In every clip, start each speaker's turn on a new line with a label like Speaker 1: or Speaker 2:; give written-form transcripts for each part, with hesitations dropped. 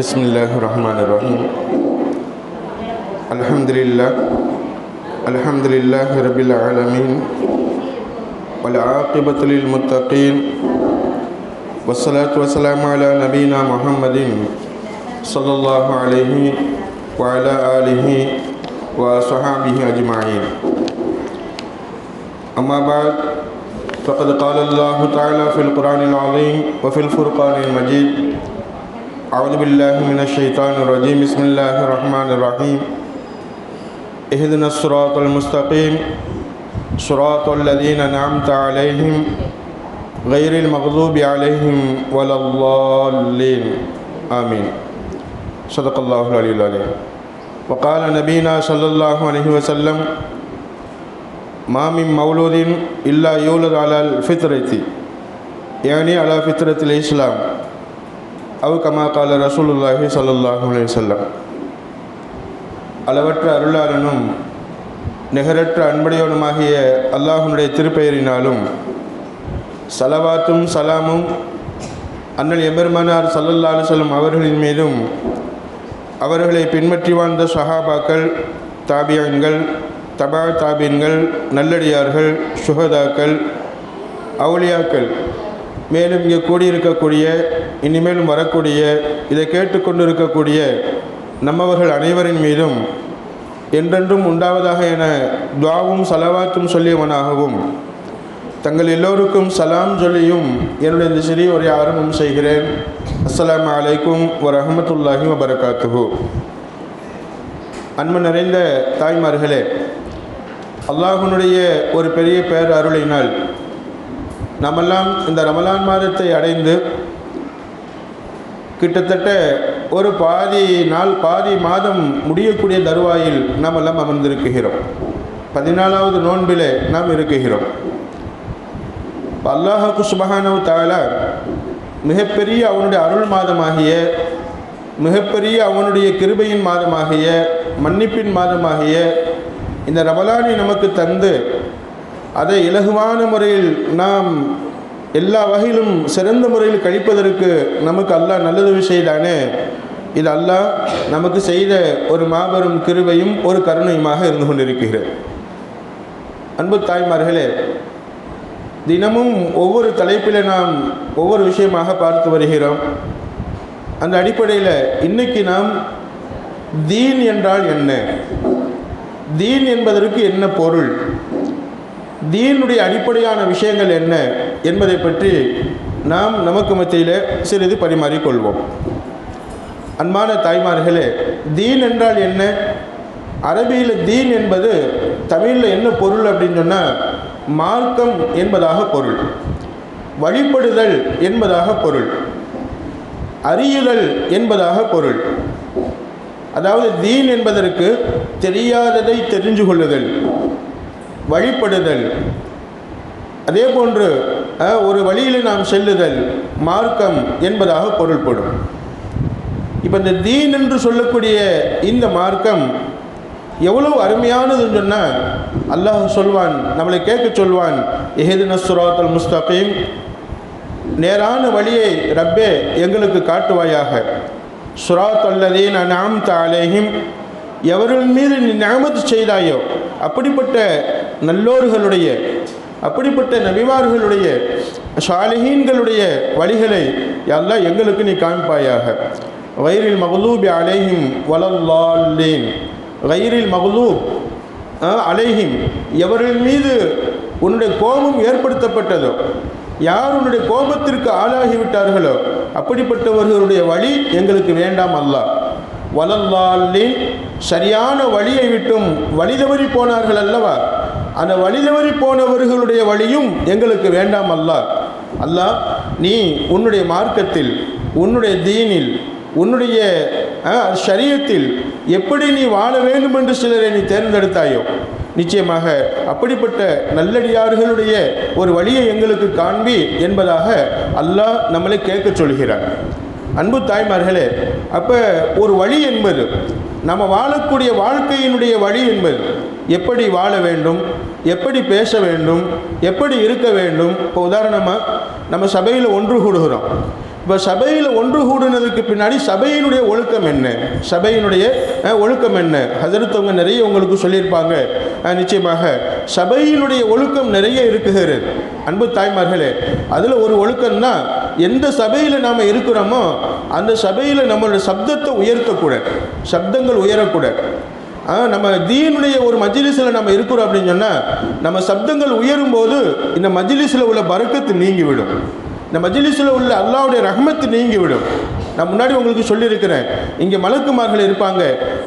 Speaker 1: Bismillahirrahmanirrahim. Alhamdulillah rabbil alamin wal aqibatu lil muttaqin wassalatu wassalamu ala nabiyyina Muhammadin sallallahu alaihi wa ala alihi wa sahbihi ajma'in. Amma ba'd, faqad qala Allah ta'ala fil Qur'anil azim wa fil Furqanil majid. أعوذ بالله من الشيطان الرجيم. بسم الله الرحمن الرحيم. اهدنا الصراط المستقيم صراط الذين أنعمت عليهم غير المغضوب عليهم ولا الضالين آمين. صدق الله العلي العظيم. وقال نبينا صلى الله عليه وسلم ما من مولود إلا يولد على الفطرة، يعني على فطرة الإسلام، أو كما قال رسول الله صلى الله عليه وسلم. அளவற்ற அருளாளனும் நிகரற்ற அன்புடையவனுமாகிய அல்லாஹ்வுடைய திருப்பெயரினாலும் ஸலவாத்தும் சலாமும் அண்ணல் எம்பெருமானார் ஸல்லல்லாஹு அலைஹி வஸல்லம் அவர்களின் மீதும் அவர்களை பின்பற்றி வாழ்ந்த சஹாபாக்கள், தாபியீன்கள், தபா தாபீன்கள், நல்லடியார்கள், சுஹதாக்கள், அவுலியாக்கள், மேலும் இங்கே கூடியிருக்கக்கூடிய இனிமேலும் வரக்கூடிய இதை கேட்டுக்கொண்டிருக்கக்கூடிய நம்மவர்கள் அனைவரின் மீதும் என்றென்றும் உண்டாவதாக என துஆவும் சலவாத்தும் சொல்லியவனாகவும் தங்கள் எல்லோருக்கும் சலாம் சொல்லியும் என்னுடைய இந்த சிறிய ஒரு ஆரம்பம் செய்கிறேன். அஸ்ஸலாமு அலைக்கும் வரஹ்மத்துல்லாஹி வபரகாத்துஹு. அன்பு நிறைந்த தாய்மார்களே, அல்லாஹ்வுடைய ஒரு பெரிய பேர் அருளினால் நாமெல்லாம் இந்த ரமலான் மாதத்தை அடைந்து கிட்டத்தட்ட ஒரு பாதி மாதம் முடியக்கூடிய தருவாயில் நாம் எல்லாம் அமர்ந்திருக்கிறோம். 14வது நோன்பிலே நாம் இருக்குகிறோம். அல்லாஹ்வுக்கு சுப்ஹானஹு வ தஆலா மிகப்பெரிய அவனுடைய அருள் மாதமாகிய, மிகப்பெரிய அவனுடைய கிருபையின் மாதமாகிய, மன்னிப்பின் மாதமாகிய இந்த ரமலானை நமக்கு தந்து அதை இலகுவான முறையில் நாம் எல்லா வகையிலும் சிறந்த முறையில் கழிப்பதற்கு நமக்கு அல்லாஹ் நல்லது செய்தானே, இது அல்லாஹ் நமக்கு செய்த ஒரு மாபெரும் கிருபையும் ஒரு கருணையுமாக இருந்து கொண்டிருக்கிறது. அன்பு தாய்மார்களே, தினமும் ஒவ்வொரு தலைப்பில் நாம் ஒவ்வொரு விஷயமாக பார்த்து வருகிறோம். அந்த அடிப்படையில் இன்றைக்கி நாம் தீன் என்றால் என்ன, தீன் என்பதற்கு என்ன பொருள், தீனுடைய அடிப்படையான விஷயங்கள் என்ன என்பதை பற்றி நாம் நமக்கு மத்தியில் சிறிது பரிமாறிக்கொள்வோம். அன்பான தாய்மார்களே, தீன் என்றால் என்ன? அரபியில் தீன் என்பது தமிழில் என்ன பொருள் அப்படின்னு சொன்னால் மார்க்கம் என்பதாக பொருள், வழிபடுதல் என்பதாக பொருள், அறியுதல் என்பதாக பொருள். அதாவது தீன் என்பதற்கு தெரியாததை தெரிஞ்சு கொள்ளுதல், வழிபடுதல், அதே போன்று ஒரு வழியில் நாம் செல்லுதல் மார்க்கம் என்பதாக பொருள்படும். இப்போ இந்த தீன் என்று சொல்லக்கூடிய இந்த மார்க்கம் எவ்வளவு அருமையானதுன்னு சொன்னால் அல்லாஹ் சொல்வான், நம்மளை கேட்க சொல்வான், இஹ்தினஸ் ஸிராத்தல் முஸ்தகீம், நேரான வழியை ரப்பே எங்களுக்கு காட்டுவாயாக. ஸிராத்தல்லதீன அன்அம்த அலைஹிம், எவர்கள் மீது நீ நிஅமத் செய்தாயோ அப்படிப்பட்ட நல்லோர்களுடைய, அப்படிப்பட்ட நபிமார்களுடைய, சாலிஹீன்களுடைய வழிகளை அல்லாஹ் எங்களுக்கு நீ காண்பாயாக. கைரில் மக்லூபி அலைஹிம் வலல்லாலீன், கைரில் மக்லூப் அலைஹிம், எவர்கள் மீது உன்னுடைய கோபம் ஏற்படுத்தப்பட்டதோ, யார் உன்னுடைய கோபத்திற்கு ஆளாகிவிட்டார்களோ அப்படிப்பட்டவர்களுடைய வழி எங்களுக்கு வேண்டாம் அல்லாஹ். வலல்லாலீன், சரியான வழியை விட்டும் வழிதவறி போனார்கள் அல்லவா, அந்த வழிதவறி போனவர்களுடைய வழியும் எங்களுக்கு வேண்டாம் அல்லாஹ். அல்லாஹ், நீ உன்னுடைய மார்க்கத்தில், உன்னுடைய தீனில், உன்னுடைய ஷரியத்தில் எப்படி நீ வாழ வேண்டும் என்று சிலரை நீ தேர்ந்தெடுத்தாயோ, நிச்சயமாக அப்படிப்பட்ட நல்லடியார்களுடைய ஒரு வழியை எங்களுக்கு காண்பி என்பதாக அல்லாஹ் நம்மளை கேட்க சொல்கிறார். அன்பு தாய்மார்களே, அப்போ ஒரு வழி என்பது, நம்ம வாழக்கூடிய வாழ்க்கையினுடைய வழி என்பது, எப்படி வாழ வேண்டும், எப்படி பேச வேண்டும், எப்படி இருக்க வேண்டும். இப்போ உதாரணமாக நம்ம சபையில் ஒன்று கூடுகிறோம். இப்போ சபையில் ஒன்று கூடுனதுக்கு பின்னாடி சபையினுடைய ஒழுக்கம் என்ன, சபையினுடைய ஒழுக்கம் என்ன, ஹஜரத் அவங்க நிறைய உங்களுக்கு சொல்லியிருப்பாங்க. நிச்சயமாக சபையினுடைய ஒழுக்கம் நிறைய இருக்குகிறது அன்பு தாய்மார்களே. அதில் ஒரு ஒழுக்கம்னா, எந்த சபையில் நாம் இருக்கிறோமோ அந்த சபையில் நம்மளுடைய சப்தத்தை உயர்த்தக்கூடாது, சப்தங்கள் உயரக்கூடாது. நம்ம தீனுடைய ஒரு மஜ்லிஸில் நம்ம இருக்கிறோம் அப்படின்னு சொன்னால், நம்ம சப்தங்கள் உயரும் போது இந்த மஜ்லிஸில் உள்ள பரக்கத்து நீங்கிவிடும், இந்த மஜ்லிஸில் உள்ள அல்லாஹ்வுடைய ரஹ்மத்து நீங்கிவிடும். நான் முன்னாடி உங்களுக்கு சொல்லியிருக்கிறேன், இங்கே மலக்குமார்கள் இருப்பாங்க.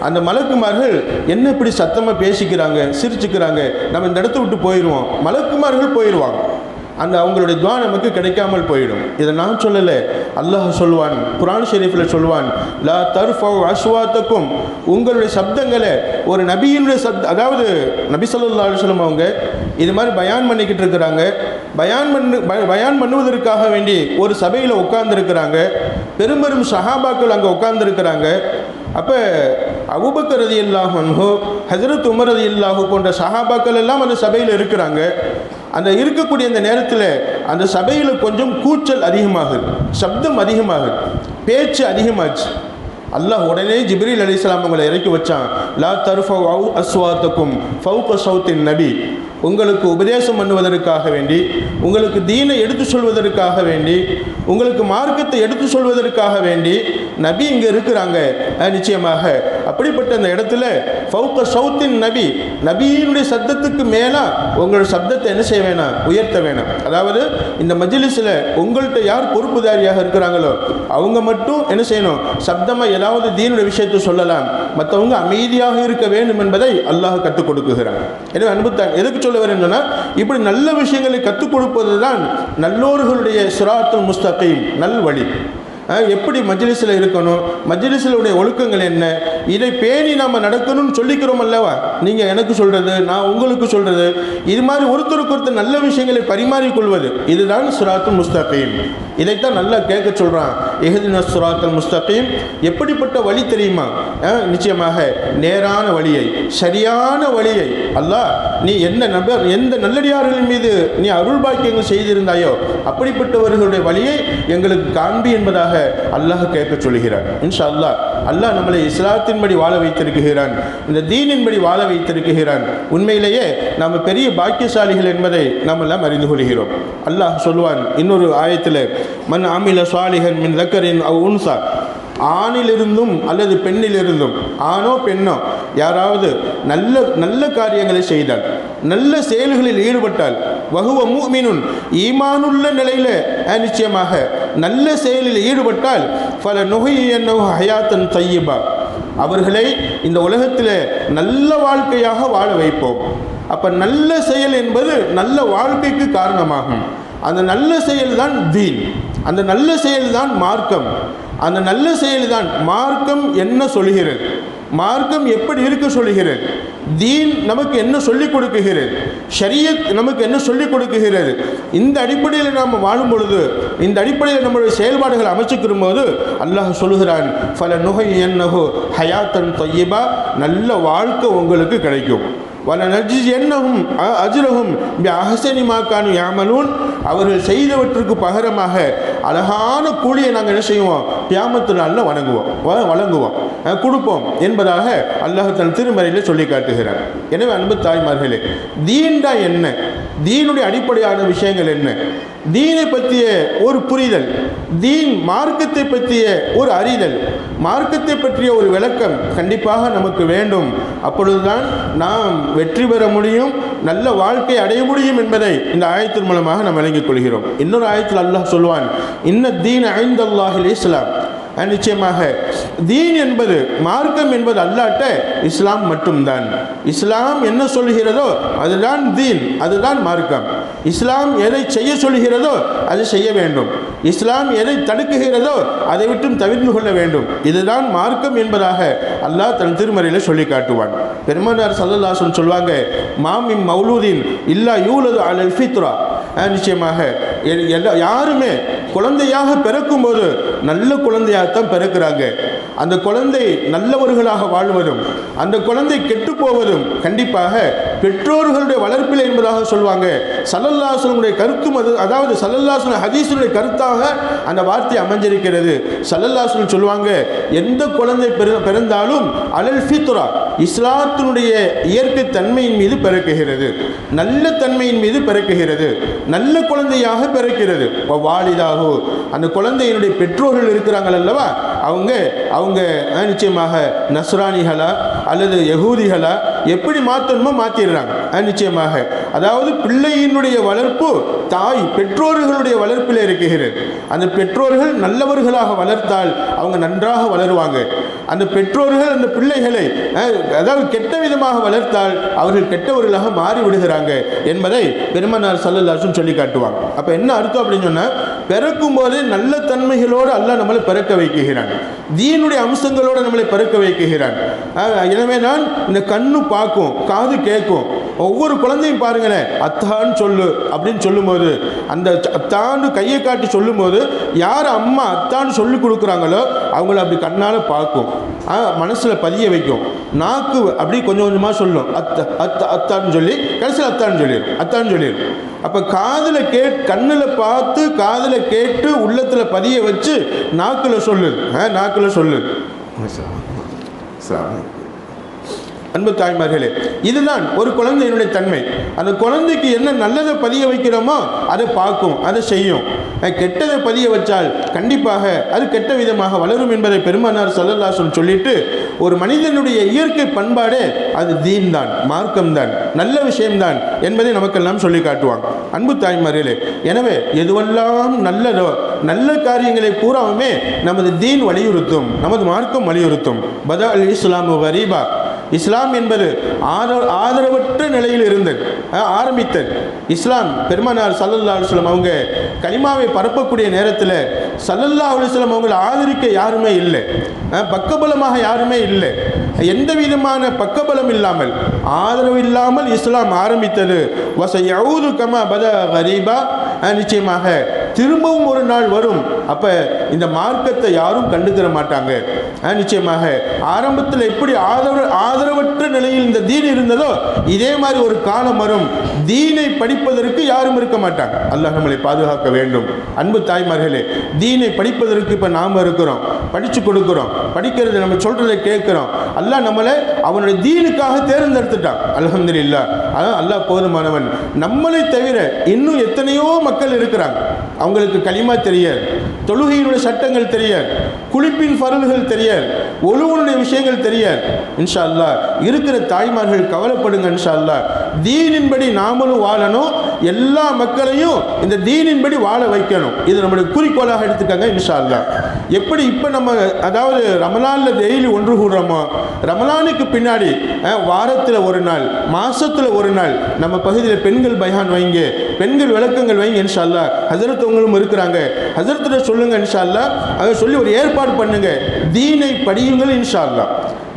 Speaker 1: அந்த மலக்குமார்கள் என்ன இப்படி சத்தமாக பேசிக்கிறாங்க, சிரிச்சுக்கிறாங்க, நம்ம இந்த இடத்த விட்டு போயிடுவோம், மலக்குமார்கள் போயிடுவாங்க, அந்த அவங்களுடைய துவா நமக்கு கிடைக்காமல் போயிடும். இதை நான் சொல்லலை, அல்லாஹ் சொல்வான், குர்ஆன் ஷெரீஃபில் சொல்வான், லா தர்ஃபவு அஸ்வாத்தக்கும், உங்களுடைய சப்தங்களை ஒரு நபியினுடைய அதாவது நபி ஸல்லல்லாஹு அலைஹி வஸல்லம் அவங்க இது மாதிரி பயான் பண்ணிக்கிட்டு இருக்கிறாங்க. பயான் பண்ணுவதற்காக வேண்டி ஒரு சபையில் உட்கார்ந்துருக்கிறாங்க. பெரும்பெரும் சஹாபாக்கள் அங்கே உட்கார்ந்துருக்கிறாங்க. அப்போ அபூபக்கர் ரலியல்லாஹு அன்ஹு, ஹஜ்ரத் உமர் ரலியல்லாஹு போன்ற சஹாபாக்கள் எல்லாம் அந்த சபையில் இருக்கிறாங்க. அந்த இருக்கக்கூடிய அந்த நேரத்தில் அந்த சபையில் கொஞ்சம் கூச்சல் அதிகமாகுது, சப்தம் அதிகமாகுது, பேச்சு அதிகமாச்சு. அல்லாஹ் உடனே ஜிப்ரீல் அலைஹிஸ்ஸலாம் அவங்களை இறக்கி வச்சான். லா தர்ஃபவு அஸ்வாத்தக்கும் ஃபௌக ஸௌத்தின் நபி, உங்களுக்கு உபதேசம் பண்ணுவதற்காக வேண்டி, உங்களுக்கு தீனை எடுத்து சொல்வதற்காக வேண்டி, உங்களுக்கு மார்க்கத்தை எடுத்து சொல்வதற்காக வேண்டி நபி இங்கே இருக்கிறாங்க. நிச்சயமாக அப்படிப்பட்ட அந்த இடத்துல ஃபௌக ஸௌத்தின் நபி, நபியினுடைய சத்தத்துக்கு மேலே உங்களோட சப்தத்தை என்ன செய்ய வேணாம், உயர்த்த வேணாம். அதாவது இந்த மஜ்லிஸில் உங்கள்கிட்ட யார் பொறுப்புதாரியாக இருக்கிறாங்களோ அவங்க மட்டும் என்ன செய்யணும், சப்தமாக ஏதாவது தீனுடைய விஷயத்தை சொல்லலாம், மற்றவங்க அமைதியாக இருக்க வேண்டும் என்பதை அல்லாஹ் கற்றுக் கொடுக்குகிறான். எனவே அனுபவத்தான் எதுக்கு சொல்ல வரேன்னு சொன்னால், இப்படி நல்ல விஷயங்களை கற்றுக் கொடுப்பது தான் நல்லோர்களுடைய சிராத்துல் முஸ்தகீம், நல் வழி. எப்படி மஜ்லிஸில் இருக்கணும், மஜ்லிஸிலுடைய ஒழுக்கங்கள் என்ன, இதை பேணி நாம் நடக்கணும்னு சொல்லிக்கிறோம் அல்லவா. நீங்கள் எனக்கு சொல்கிறது, நான் உங்களுக்கு சொல்கிறது, இது மாதிரி ஒருத்தருக்கு ஒருத்தர் நல்ல விஷயங்களை பரிமாறிக்கொள்வது, இதுதான் சிராத்துல் முஸ்தகீம். இதைத்தான் நல்லா கேட்க சொல்கிறான், இஹ்தின சிராத்துல் முஸ்தகீம். எப்படிப்பட்ட வழி தெரியுமா? நிச்சயமாக நேரான வழியை, சரியான வழியை அல்லாஹ் நீ எந்த நல்லடியார்களின் மீது நீ அருள் பாக்கியங்கள் செய்திருந்தாயோ அப்படிப்பட்டவர்களுடைய வழியை எங்களுக்கு காண்பி என்பதாக அல்லாஹ் கேட்க சொல்கிறான். இன்ஷா அல்லாஹ் அல்லாஹ் நம்மளை இஸ்லாத்தின்படி வாழ வைத்திருக்கிறான், இந்த தீனின்படி வாழ வைத்திருக்கிறான். உண்மையிலேயே நாம் பெரிய பாக்கியசாலிகள் என்பதை நாம் எல்லாம் அறிந்து கொள்கிறோம். அல்லாஹ் சொல்வான் இன்னொரு ஆயத்தில், மன் அமில சாலிஹன் மின் தக்கரின் அவ் உன்சா, ஆணிலிருந்தும் அல்லது பெண்ணிலிருந்தும், ஆணோ பெண்ணோ யாராவது நல்ல நல்ல காரியங்களை செய்தால், நல்ல செயல்களில் ஈடுபட்டால், வஹுவ முஃமினுன், ஈமானுள்ள நிலையில் நிச்சயமாக நல்ல செயலில் ஈடுபட்டால், ஃபல நுஹியன்னஹு ஹயாத்தன் தய்யிபா, அவர்களை இந்த உலகத்தில் நல்ல வாழ்க்கையாக வாழ வைப்போம். அப்போ நல்ல செயல் என்பது நல்ல வாழ்க்கைக்கு காரணமாகும். அந்த நல்ல செயல்தான் தீன், அந்த நல்ல செயல்தான் மார்க்கம், அந்த நல்ல செயல்தான் மார்க்கம் என்ன சொல்கிறது, மார்க்கம் எப்படி இருக்க சொல்கிறது, தீன் நமக்கு என்ன சொல்லிக் கொடுக்குகிறது, ஷரியத் நமக்கு என்ன சொல்லிக் கொடுக்குகிறது. இந்த அடிப்படையில் நாம் வாழும் பொழுது, இந்த அடிப்படையில் நம்முடைய செயல்பாடுகளை அமைச்சுக்கிறும் போது அல்லாஹ் சொல்கிறான், ஃபல நுஹியன்னஹு ஹயாத்தன் தய்யிபா, நல்ல வாழ்க்கை உங்களுக்கு கிடைக்கும். வலனஜ்ஸியன்னஹும் அஜ்ரஹும் பிஅஹ்ஸனி மா கானூ யஅமலூன், அவர்கள் செய்தவற்றுக்கு பகரமாக அழகான கூலியை நாங்கள் என்ன செய்வோம், கியாமத்து நாளில் வழங்குவோம் கொடுப்போம் என்பதாக அல்லாஹ் தன் திருமறையில் சொல்லி காட்டுகிறார். எனவே அன்பு தாய்மார்களே, தீன்டா என்ன, தீனுடைய அடிப்படையான விஷயங்கள் என்ன, தீனை பற்றிய ஒரு புரிதல், தீன் மார்க்கத்தை பற்றிய ஒரு அறிதல், மார்க்கத்தை பற்றிய ஒரு விளக்கம் கண்டிப்பாக நமக்கு வேண்டும். அப்பொழுதுதான் நாம் வெற்றி பெற முடியும், நல்ல வாழ்க்கை அடைய முடியும் என்பதை இந்த ஆயத்தின் மூலமாக நாம் விளங்கிக் கொள்கிறோம். இன்னொரு ஆயத்தில் அல்லாஹ் சொல்வான், இன்ன தீன் இன்தல்லாஹில் இஸ்லாம், நிச்சயமாக தீன் என்பது, மார்க்கம் என்பது அல்லாட்ட இஸ்லாம் மட்டும்தான். இஸ்லாம் என்ன சொல்கிறதோ அதுதான் தீன், அதுதான் மார்க்கம். இஸ்லாம் எதை செய்ய சொல்கிறதோ அதை செய்ய வேண்டும், இஸ்லாம் எதை தடுக்குகிறதோ அதை விட்டும் தவிர்த்து கொள்ள வேண்டும். இதுதான் மார்க்கம் என்பதாக அல்லாஹ் தன் திருமறையில் சொல்லி காட்டுவான். பெருமானார் ஸல்லல்லாஹு அலைஹி வஸல்லம் சொல்வாங்க, மாமின் மௌலூதின் இல்லா யூலது அலல் ஃபித்ரா, நிச்சயமாக யாருமே குழந்தையாக பிறக்கும்போது நல்ல குழந்தையாகத்தான் பிறக்கிறாங்க. அந்த குழந்தை நல்லவர்களாக வாழ்வதும் அந்த குழந்தை கெட்டு போவதும் கண்டிப்பாக பெற்றோர்களுடைய வளர்ப்பில் என்பதாக சொல்லுவாங்க. ஸல்லல்லாஹு அலைஹி வஸல்லம் கருத்தும் அது, அதாவது ஸல்லல்லாஹு அலைஹி வஸல்லம் ஹதீஸுடைய கருத்தாக அந்த வார்த்தை அமைஞ்சிருக்கிறது. ஸல்லல்லாஹு அலைஹி வஸல்லம் சொல்லுவாங்க, எந்த குழந்தை பிறந்தாலும் அலல் ஃபித்ரா, இஸ்லாத்தினுடைய இயற்கை தன்மையின் மீது பிறக்குகிறது, நல்ல தன்மையின் மீது பிறக்குகிறது, நல்ல குழந்தையாக பிறக்கிறது. வாலிதாகு, அந்த குழந்தையினுடைய பெற்றோர்கள் இருக்கிறாங்கள் அல்லவா, அவங்க நிச்சயமாக நஸ்ரானிகளா அல்லது யகூதிகளா எப்படி மாற்றணுமோ மாற்றிடுறாங்க. நிச்சயமாக அதாவது பிள்ளையினுடைய வளர்ப்பு தாய் பெற்றோர்களுடைய வளர்ப்பில் இருக்கிறது. அந்த பெற்றோர்கள் நல்லவர்களாக வளர்த்தால் அவங்க நன்றாக வளருவாங்க. அந்த பெற்றோர்கள் அந்த பிள்ளைகளை அதாவது கெட்ட விதமாக வளர்த்தால் அவர்கள் கெட்டவர்களாக மாறிவிடுகிறாங்க என்பதை பெருமானார் ஸல்லல்லாஹு அலைஹி வஸல்லம் சொல்லி காட்டுவாங்க. அப்போ என்ன அர்த்தம் அப்படின்னு சொன்னால், பிறக்கும் போதே நல்ல தன்மைகளோடு அல்லாஹ் நம்மளை பிறக்க வைக்கிறான், தீனுடைய அம்சங்களோடு நம்மளை பிறக்க வைக்கிறான். எனவே நான் இந்த கண்ணு பார்க்கும், காது கேட்கும். ஒவ்வொரு குழந்தையும் பாருங்களேன், அத்தான்னு சொல்லு அப்படின்னு சொல்லும்போது, அந்த அத்தான்னு கையை காட்டி சொல்லும்போது யார் அம்மா அத்தான்னு சொல்லி கொடுக்குறாங்களோ அவங்கள அப்படி கண்ணால் பார்க்கும், மனசில் பதிய வைக்கும். நாக்கு அப்படி கொஞ்சம் கொஞ்சமாக சொல்லும், அத்தான்னு சொல்லி கடைசியில் அத்தான்னு சொல்லிடும். அப்போ காதில் கண்ணில் பார்த்து காதில் கேட்டு உள்ளத்தில் பதிய வச்சு நாக்கில் சொல்லுது. அன்பு தாய்மார்களே, இதுதான் ஒரு குழந்தையினுடைய தன்மை. அந்த குழந்தைக்கு என்ன நல்லதை பதிய வைக்கிறோமோ அதை பார்க்கும், அதை செய்யும். கெட்டதை பதிய வச்சால் கண்டிப்பாக அது கெட்ட விதமாக வளரும் என்பதை பெருமானார் ஸல்லல்லாஹு அலைஹி வஸல்லம் சொல்லிட்டு, ஒரு மனிதனுடைய இயற்கை பண்பாடே அது தீன் தான், மார்க்கம்தான், நல்ல விஷயம்தான் என்பதை நமக்கெல்லாம் சொல்லி காட்டுவாங்க. அன்பு தாய்மார்களே, எனவே எதுவெல்லாம் நல்லதோ நல்ல காரியங்களை பூராவுமே நமது தீன் வலியுறுத்தும், நமது மார்க்கம் வலியுறுத்தும். பதா அல் இஸ்லாமு கரீபா, இஸ்லாம் என்பது ஆதரவற்ற நிலையில் இருந்தது, ஆரம்பித்தது. இஸ்லாம் பெருமானார் ஸல்லல்லாஹு அலைஹி வஸல்லம் அவங்க கலிமாவை பரப்பக்கூடிய நேரத்தில் ஸல்லல்லாஹு அலைஹி வஸல்லம் அவங்களை ஆதரிக்க யாருமே இல்லை, பக்கபலமாக யாருமே இல்லை. எந்த விதமான பக்கபலம் இல்லாமல், ஆதரவு இல்லாமல் இஸ்லாம் ஆரம்பித்தது. வஸயஊது கமா பதா கரீபா, நிச்சயமாக திரும்பவும் ஒரு நாள் வரும், அப்போ இந்த மார்க்கத்தை யாரும் கண்டுக்கிற மாட்டாங்க. நிச்சயமாக ஆரம்பத்தில் எப்படி ஆதரவற்ற நிலையில் இந்த தீன் இருந்ததோ இதே மாதிரி ஒரு காலம் வரும், தீனை படிப்பதற்கு யாரும் இருக்க மாட்டாங்க. அல்லாஹ் நம்மளை பாதுகாக்க வேண்டும். அன்பு தாய்மார்களே, தீனை படிப்பதற்கு இப்போ நாம் இருக்கிறோம், படித்து கொடுக்குறோம், படிக்கிறது நம்ம சொல்கிறதை கேட்குறோம். அல்லாஹ் நம்மளை அவனுடைய தீனுக்காக தேர்ந்தெடுத்துட்டான். அல்ஹம்துலில்லாஹ். அதான் அல்லாஹ் போதுமானவன். நம்மளை தவிர இன்னும் எத்தனையோ மக்கள் இருக்கிறாங்க, அவங்களுக்கு கலிமா தெரியாது, தொழுகையினுடைய சட்டங்கள் தெரியாது, குளிப்பின் ஃபர்ல்கள் தெரியாது, ஒழுவுடைய விஷயங்கள் தெரியாது. இன்ஷா அல்லாஹ் இருக்கிற தாய்மார்கள் கவலைப்படுங்க. இன்ஷா அல்லாஹ் தீனின்படி நாமளும் வாழணும், எல்லா மக்களையும் இந்த தீனின்படி வாழ வைக்கணும். இது நம்முடைய குறிக்கோளாக எடுத்துக்கங்க. இன்ஷா அல்லாஹ் எப்படி இப்போ நம்ம அதாவது ரமலானில் டெய்லி ஒன்று கூடுறோமோ, ரமலானுக்கு பின்னாடி வாரத்தில் ஒரு நாள், மாசத்தில் ஒரு நாள் நம்ம பகுதியில் பெண்கள் பயான் வைங்க, பெண்கள் விளக்கங்கள் வைங்க. இன்ஷா அல்லாஹ் ஹஸரத் அவங்களும் இருக்கிறாங்க, ஹஸரத்திட்ட சொல்லுங்க. இன்ஷா அல்லாஹ் அதை சொல்லி ஒரு ஏற்பாடு பண்ணுங்க. தீனை படியுங்கள் இன்ஷா அல்லாஹ்,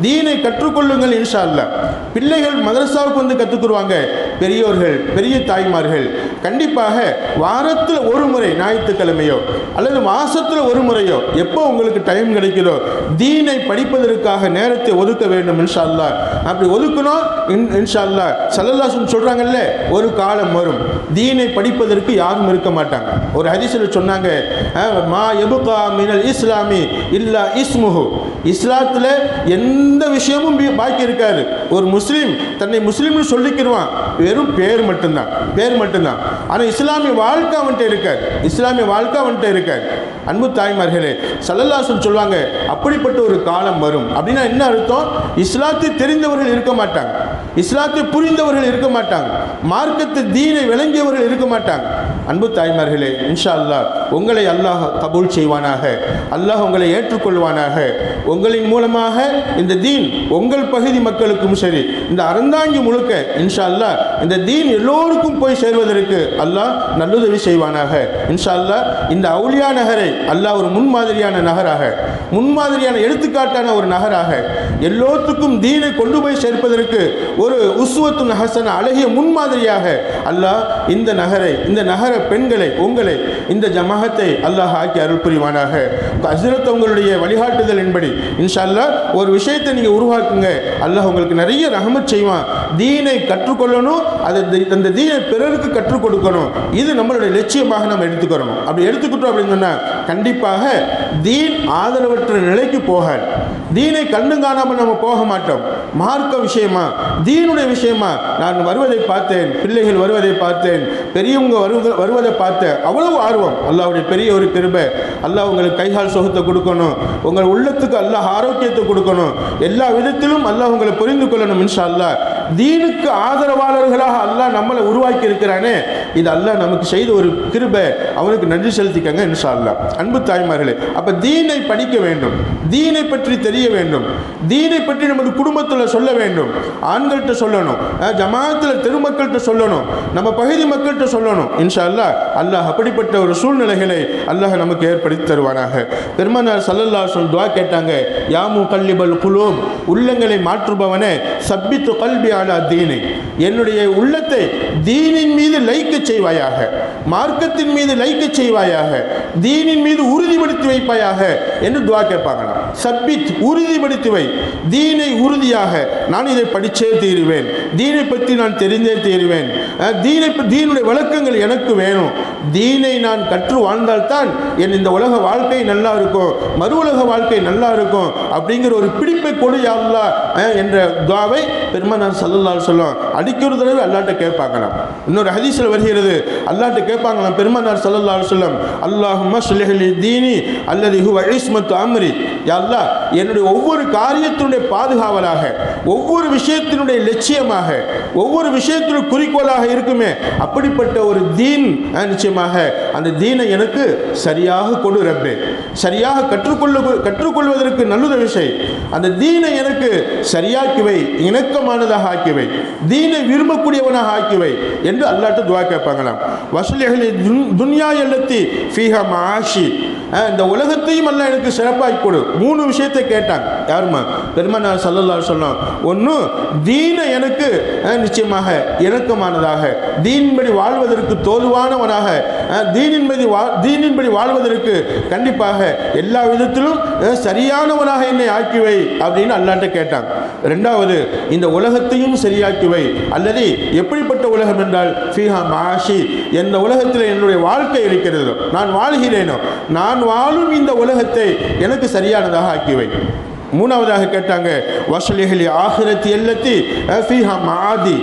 Speaker 1: தீனை கற்றுக்கொள்ளுங்கள் இன்ஷா அல்லாஹ். பிள்ளைகள் மதரசாவுக்கு வந்து கற்றுக்குருவாங்க. பெரியோர்கள், பெரிய தாய்மார்கள் கண்டிப்பாக வாரத்தில் ஒரு முறை, ஞாயிற்றுக்கிழமையோ அல்லது மாசத்தில் ஒரு முறையோ, எப்போ உங்களுக்கு டைம் கிடைக்குதோ தீனை படிப்பதற்காக நேரத்தை ஒதுக்க வேண்டும் இன்ஷா அல்லாஹ். அப்படி ஒதுக்கணும் இன்ஷா அல்லாஹ். ஸல்லல்லாஹு அலைஹி வஸல்லம் சொல்றாங்கல்ல, ஒரு காலம் வரும் தீனை படிப்பதற்கு யாரும் இருக்க மாட்டாங்க. ஒரு ஹதீஸில் சொன்னாங்க, மா யபுகா மினல் இஸ்லாமி இல்லா இஸ்முஹு, இஸ்லாத்தில் எந்த விஷயமும் பாக்கி இருக்காது. ஒரு முஸ்லீம் தன்னை முஸ்லீம்னு சொல்லிக்கிடுவான், வெறும் பேர் மட்டும்தான். ஆனால் இஸ்லாமிய வாழ்க்கை அவன்கிட்ட இருக்காது, இஸ்லாமிய வாழ்க்கை அவன்கிட்ட இருக்காது. அன்பு தாய்மார்களே, ஸல்லல்லாஹு அலைஹி வஸல்லம் சொல்லுவாங்க, அப்படிப்பட்ட ஒரு காலம் வரும். அப்படின்னா என்ன அர்த்தம்? இஸ்லாத்தை தெரிந்தவர்கள் இருக்க மாட்டாங்க, இஸ்லாத்தை புரிந்தவர்கள் இருக்க மாட்டாங்க, மார்க்கத்தை தீனை விளங்கியவர்கள் இருக்க மாட்டாங்க. அன்பு தாய்மார்களே, இன்ஷா அல்லாஹ் உங்களை அல்லாஹ் கபூல் செய்வானாக, அல்லாஹ் உங்களை ஏற்றுக்கொள்வானாக. உங்களின் மூலமாக இந்த தீன் உங்கள் பகுதி மக்களுக்கும் சரி, இந்த அறந்தாங்கி முழுக்க இன்ஷா அல்லாஹ் இந்த தீன் எல்லோருக்கும் போய் சேர்வதற்கு அல்லாஹ் நல்லுதவி செய்வானாக. இன்ஷா அல்லாஹ் இந்த அவுலியா நகரை அல்லாஹ் ஒரு முன்மாதிரியான நகராக, முன்மாதிரியான எடுத்துக்காட்டான ஒரு நகராக, எல்லோருக்கும் தீனை கொண்டு போய் சேர்ப்பதற்கு ஒரு உஸ்வத்துன் ஹஸனா, அழகிய முன்மாதிரியாக அல்லாஹ் இந்த நகரை, இந்த நகர பெண்களை உங்களை இந்த ஜமாஅத்தை அல்லாஹ் ஆக்கி அருள் புரிவானாக. ஹஸ்ரத் உங்களுடைய வழிகாட்டுதல் என்படி இன்ஷா அல்லாஹ் ஒரு விஷயத்தை நீங்கள் உருவாக்குங்க, அல்லாஹ் உங்களுக்கு நிறைய ரஹமத் செய்வான். தீனை கற்றுக்கொள்ளணும், அந்த தீனை பிறருக்கு கற்றுக் கொடுக்கணும். இது நம்மளுடைய லட்சியமாக நம்ம எடுத்துக்கிறோம். அப்படி எடுத்துக்கிட்டோம் அப்படின்னு சொன்னால் கண்டிப்பாக தீன் ஆதரவற்ற நிலைக்கு போகாது. தீனை கண்டு காணாமல் நம்ம போக மாட்டோம். மார்க்க விஷயமா, தீனுடைய விஷயமா நான் வருவதை பார்த்தேன், பிள்ளைகள் வருவதை பார்த்தேன், பெரியவங்க வருவதை பார்த்தேன். அவ்வளவு ஆர்வம். அல்லாஹ்வுடைய பெரிய ஒரு கிருபை. அல்லாஹ் உங்களுக்கு கைகால் சுகத்தை கொடுக்கணும், உங்கள் உள்ளத்துக்கு அல்லாஹ் ஆரோக்கியத்தை கொடுக்கணும், எல்லா விதத்திலும் அல்லாஹ் உங்களை புரிந்து கொள்ளணும். இன்ஷா அல்லாஹ் தீனுக்கு ஆதரவாளர்களாக அல்லாஹ் நம்மளை உருவாக்கி இருக்கிறானே, இது அல்லாஹ் நமக்கு செய்த ஒரு கிருபை. அவனுக்கு நன்றி செலுத்திக்கங்க இன்ஷா அல்லாஹ். அன்பு தாய்மார்களே, அப்போ தீனை படிக்க வேண்டும், தீனை பற்றி தெரிய வேண்டும், தீனை பற்றி நமது குடும்பத்தில் சொல்ல வேண்டும், ஆண்கள்கிட்ட சொல்லணும், ஜமாத்தில் தெருமக்கள்கிட்ட சொல்லணும், நம்ம பகுதி மக்கள்கிட்ட சொல்லணும். இன்ஷா அல்லாஹ் அல்லாஹ் அப்படிப்பட்ட ஒரு சூழ்நிலைகளை அல்லாஹ் நமக்கு ஏற்படுத்தி தருவானாக. பெருமானார் ஸல்லல்லாஹு அலைஹி வஸல்லம் துஆ கேட்டாங்க, யா முகல்லிபல் குலூப், உள்ளங்களை மாற்றுபவனே, சப்பித்து கல்பி அலா தீனி, என்னுடைய உள்ளத்தை தீனின் மீது லைக்க செய்வாயாக, மார்க்கத்தின் மீது லைக்க செய்வாயாக, தீனின் மீது உறுதிப்படுத்தி வைப்பாயாக என்று துஆ கேட்பாங்களாம். சப்பித், உறுதிப்படுத்தி வை, தீனை உறுதியாக நான் இதை படித்தே தீருவேன், தீனை பற்றி நான் தெரிந்தே தீருவேன், தீனுடைய விளக்கங்கள் எனக்கு வேணும், தீனை நான் கற்று வாழ்ந்தால்தான் என் இந்த உலக வாழ்க்கை நல்லா இருக்கும், மறு உலக வாழ்க்கை நல்லா இருக்கும் அப்படிங்கிற ஒரு பிடிப்பை கொடு யா அல்லாஹ் என்ற துஆவை பெருமானார் ஸல்லல்லாஹு அலைஹி வஸல்லம் அடிக்கொரு தடவை அல்லாஹ்ட்ட கேட்பாங்களாம். இன்னொரு ஹதீஸில் வருகிறது, அல்லாஹ்ட்ட கேட்பாங்களாம் பெருமானார் ஸல்லல்லாஹு அலைஹி வஸல்லம், அல்லாஹும்ம ஸல்லிஹ் லி தீனி அல்லதி ஹுவ இஸ்மத்து அம்ரி, யா அல்லாஹ் என்னுடைய ஒவ்வொரு காரியத்தினுடைய பாதுகாவலாக, ஒவ்வொரு விஷயத்தினுடைய லட்சியமாக, ஒவ்வொரு விஷயத்தினுடைய குறிக்கோளாக இருக்குமே அப்படிப்பட்ட ஒரு தீன் நிச்சயமாக அந்த தீனை எனக்கு சரியாக கொடு ரப்பே, சரியாக கற்றுக்கொள்வதற்கு நல்லுதவி செய், அந்த தீனை எனக்கு சரியாக்கிவை, இணக்கமானதாக ஆக்கிவை, தீனை விரும்பக்கூடியவனாக ஆக்கிவை என்று அல்லாஹ்ட்ட துஆ கேட்பாங்களாம். வஸ்லிஹ்லி துன்யா அல்லத்தி ஃபீஹா மஆஷி, இந்த உலகத்தையும் அல்லாஹ் எனக்கு சிறப்பாக்கி கொடு. 3 விஷயத்தை கேட்டாங்க. யாருமா? பெருமானார் ஸல்லல்லாஹு அலைஹி வஸல்லம். ஒன்று, தீனை எனக்கு நிச்சயமாக இணக்கமானதாக, தீனின்படி வாழ்வதற்கு தோதுவானவனாக, தீனின்படி வாழ்வதற்கு கண்டிப்பாக எல்லா விதத்திலும் சரியானவனாக என்னை ஆக்கிவை அப்படின்னு அல்லாஹ்ட்ட கேட்டாங்க. 2வது, இந்த உலகத்தையும் சரியாக்கிவை, அல்லது எப்படிப்பட்ட உலகம் என்றால் ஃபீஹா மஆஷி, எந்த உலகத்தில் என்னுடைய வாழ்க்கை இருக்கிறதோ, நான் வாழ்கிறேனோ, நான் வாழும் இந்த உலகத்தை எனக்கு சரியானதாக ஆக்கிவை. 3வதாக கேட்டாங்க, வஸ்லிஹ்லி ஆஹிரத்தி அல்லத்தி ஃபீஹா மஆதி,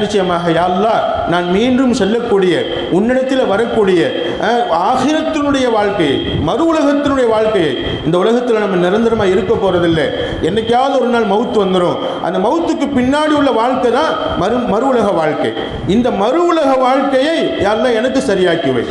Speaker 1: நிச்சயமாக யா அல்லாஹ் நான் மீண்டும் செல்லக்கூடிய, உன்னிடத்தில் வரக்கூடிய ஆகிரத்தினுடைய வாழ்க்கையை, மறு உலகத்தினுடைய வாழ்க்கையை, இந்த உலகத்தில் நம்ம நிரந்தரமாக இருக்க போகிறதில்லை, என்னைக்காவது ஒரு நாள் மவுத்து வந்துடும், அந்த மவுத்துக்கு பின்னாடி உள்ள வாழ்க்கை தான் மறு உலக வாழ்க்கை. இந்த மறு உலக வாழ்க்கையை யா அல்லாஹ் எனக்கு சரியாக்கி வை.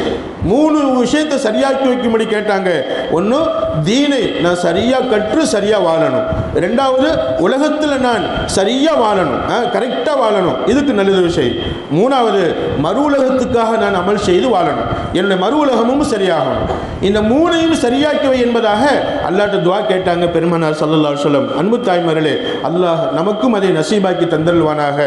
Speaker 1: 3 விஷயத்தை சரியாக்கி வைக்கும்படி கேட்டாங்க. ஒன்று, தீனை நான் சரியாக கற்று சரியாக வாழணும். 2வது, உலகத்தில் நான் சரியாக வாழணும், கரெக்டாக வாழணும், இதுக்கு நல்லது விஷயம். 3வது, மறு உலகத்துக்காக நான் அமல் செய்து வாழணும், என்னுடைய மறு உலகமும் சரியாகணும். இந்த 3ஐயும் சரியாக்கிவை என்பதாக அல்லாஹ்ட்ட துஆ கேட்டாங்க பெருமானார் ஸல்லல்லாஹு அலைஹி வஸல்லம். அன்பு தாய்மார்களே, அல்லாஹ் நமக்கும் அதை நசீபாக்கி தந்தருள்வானாக.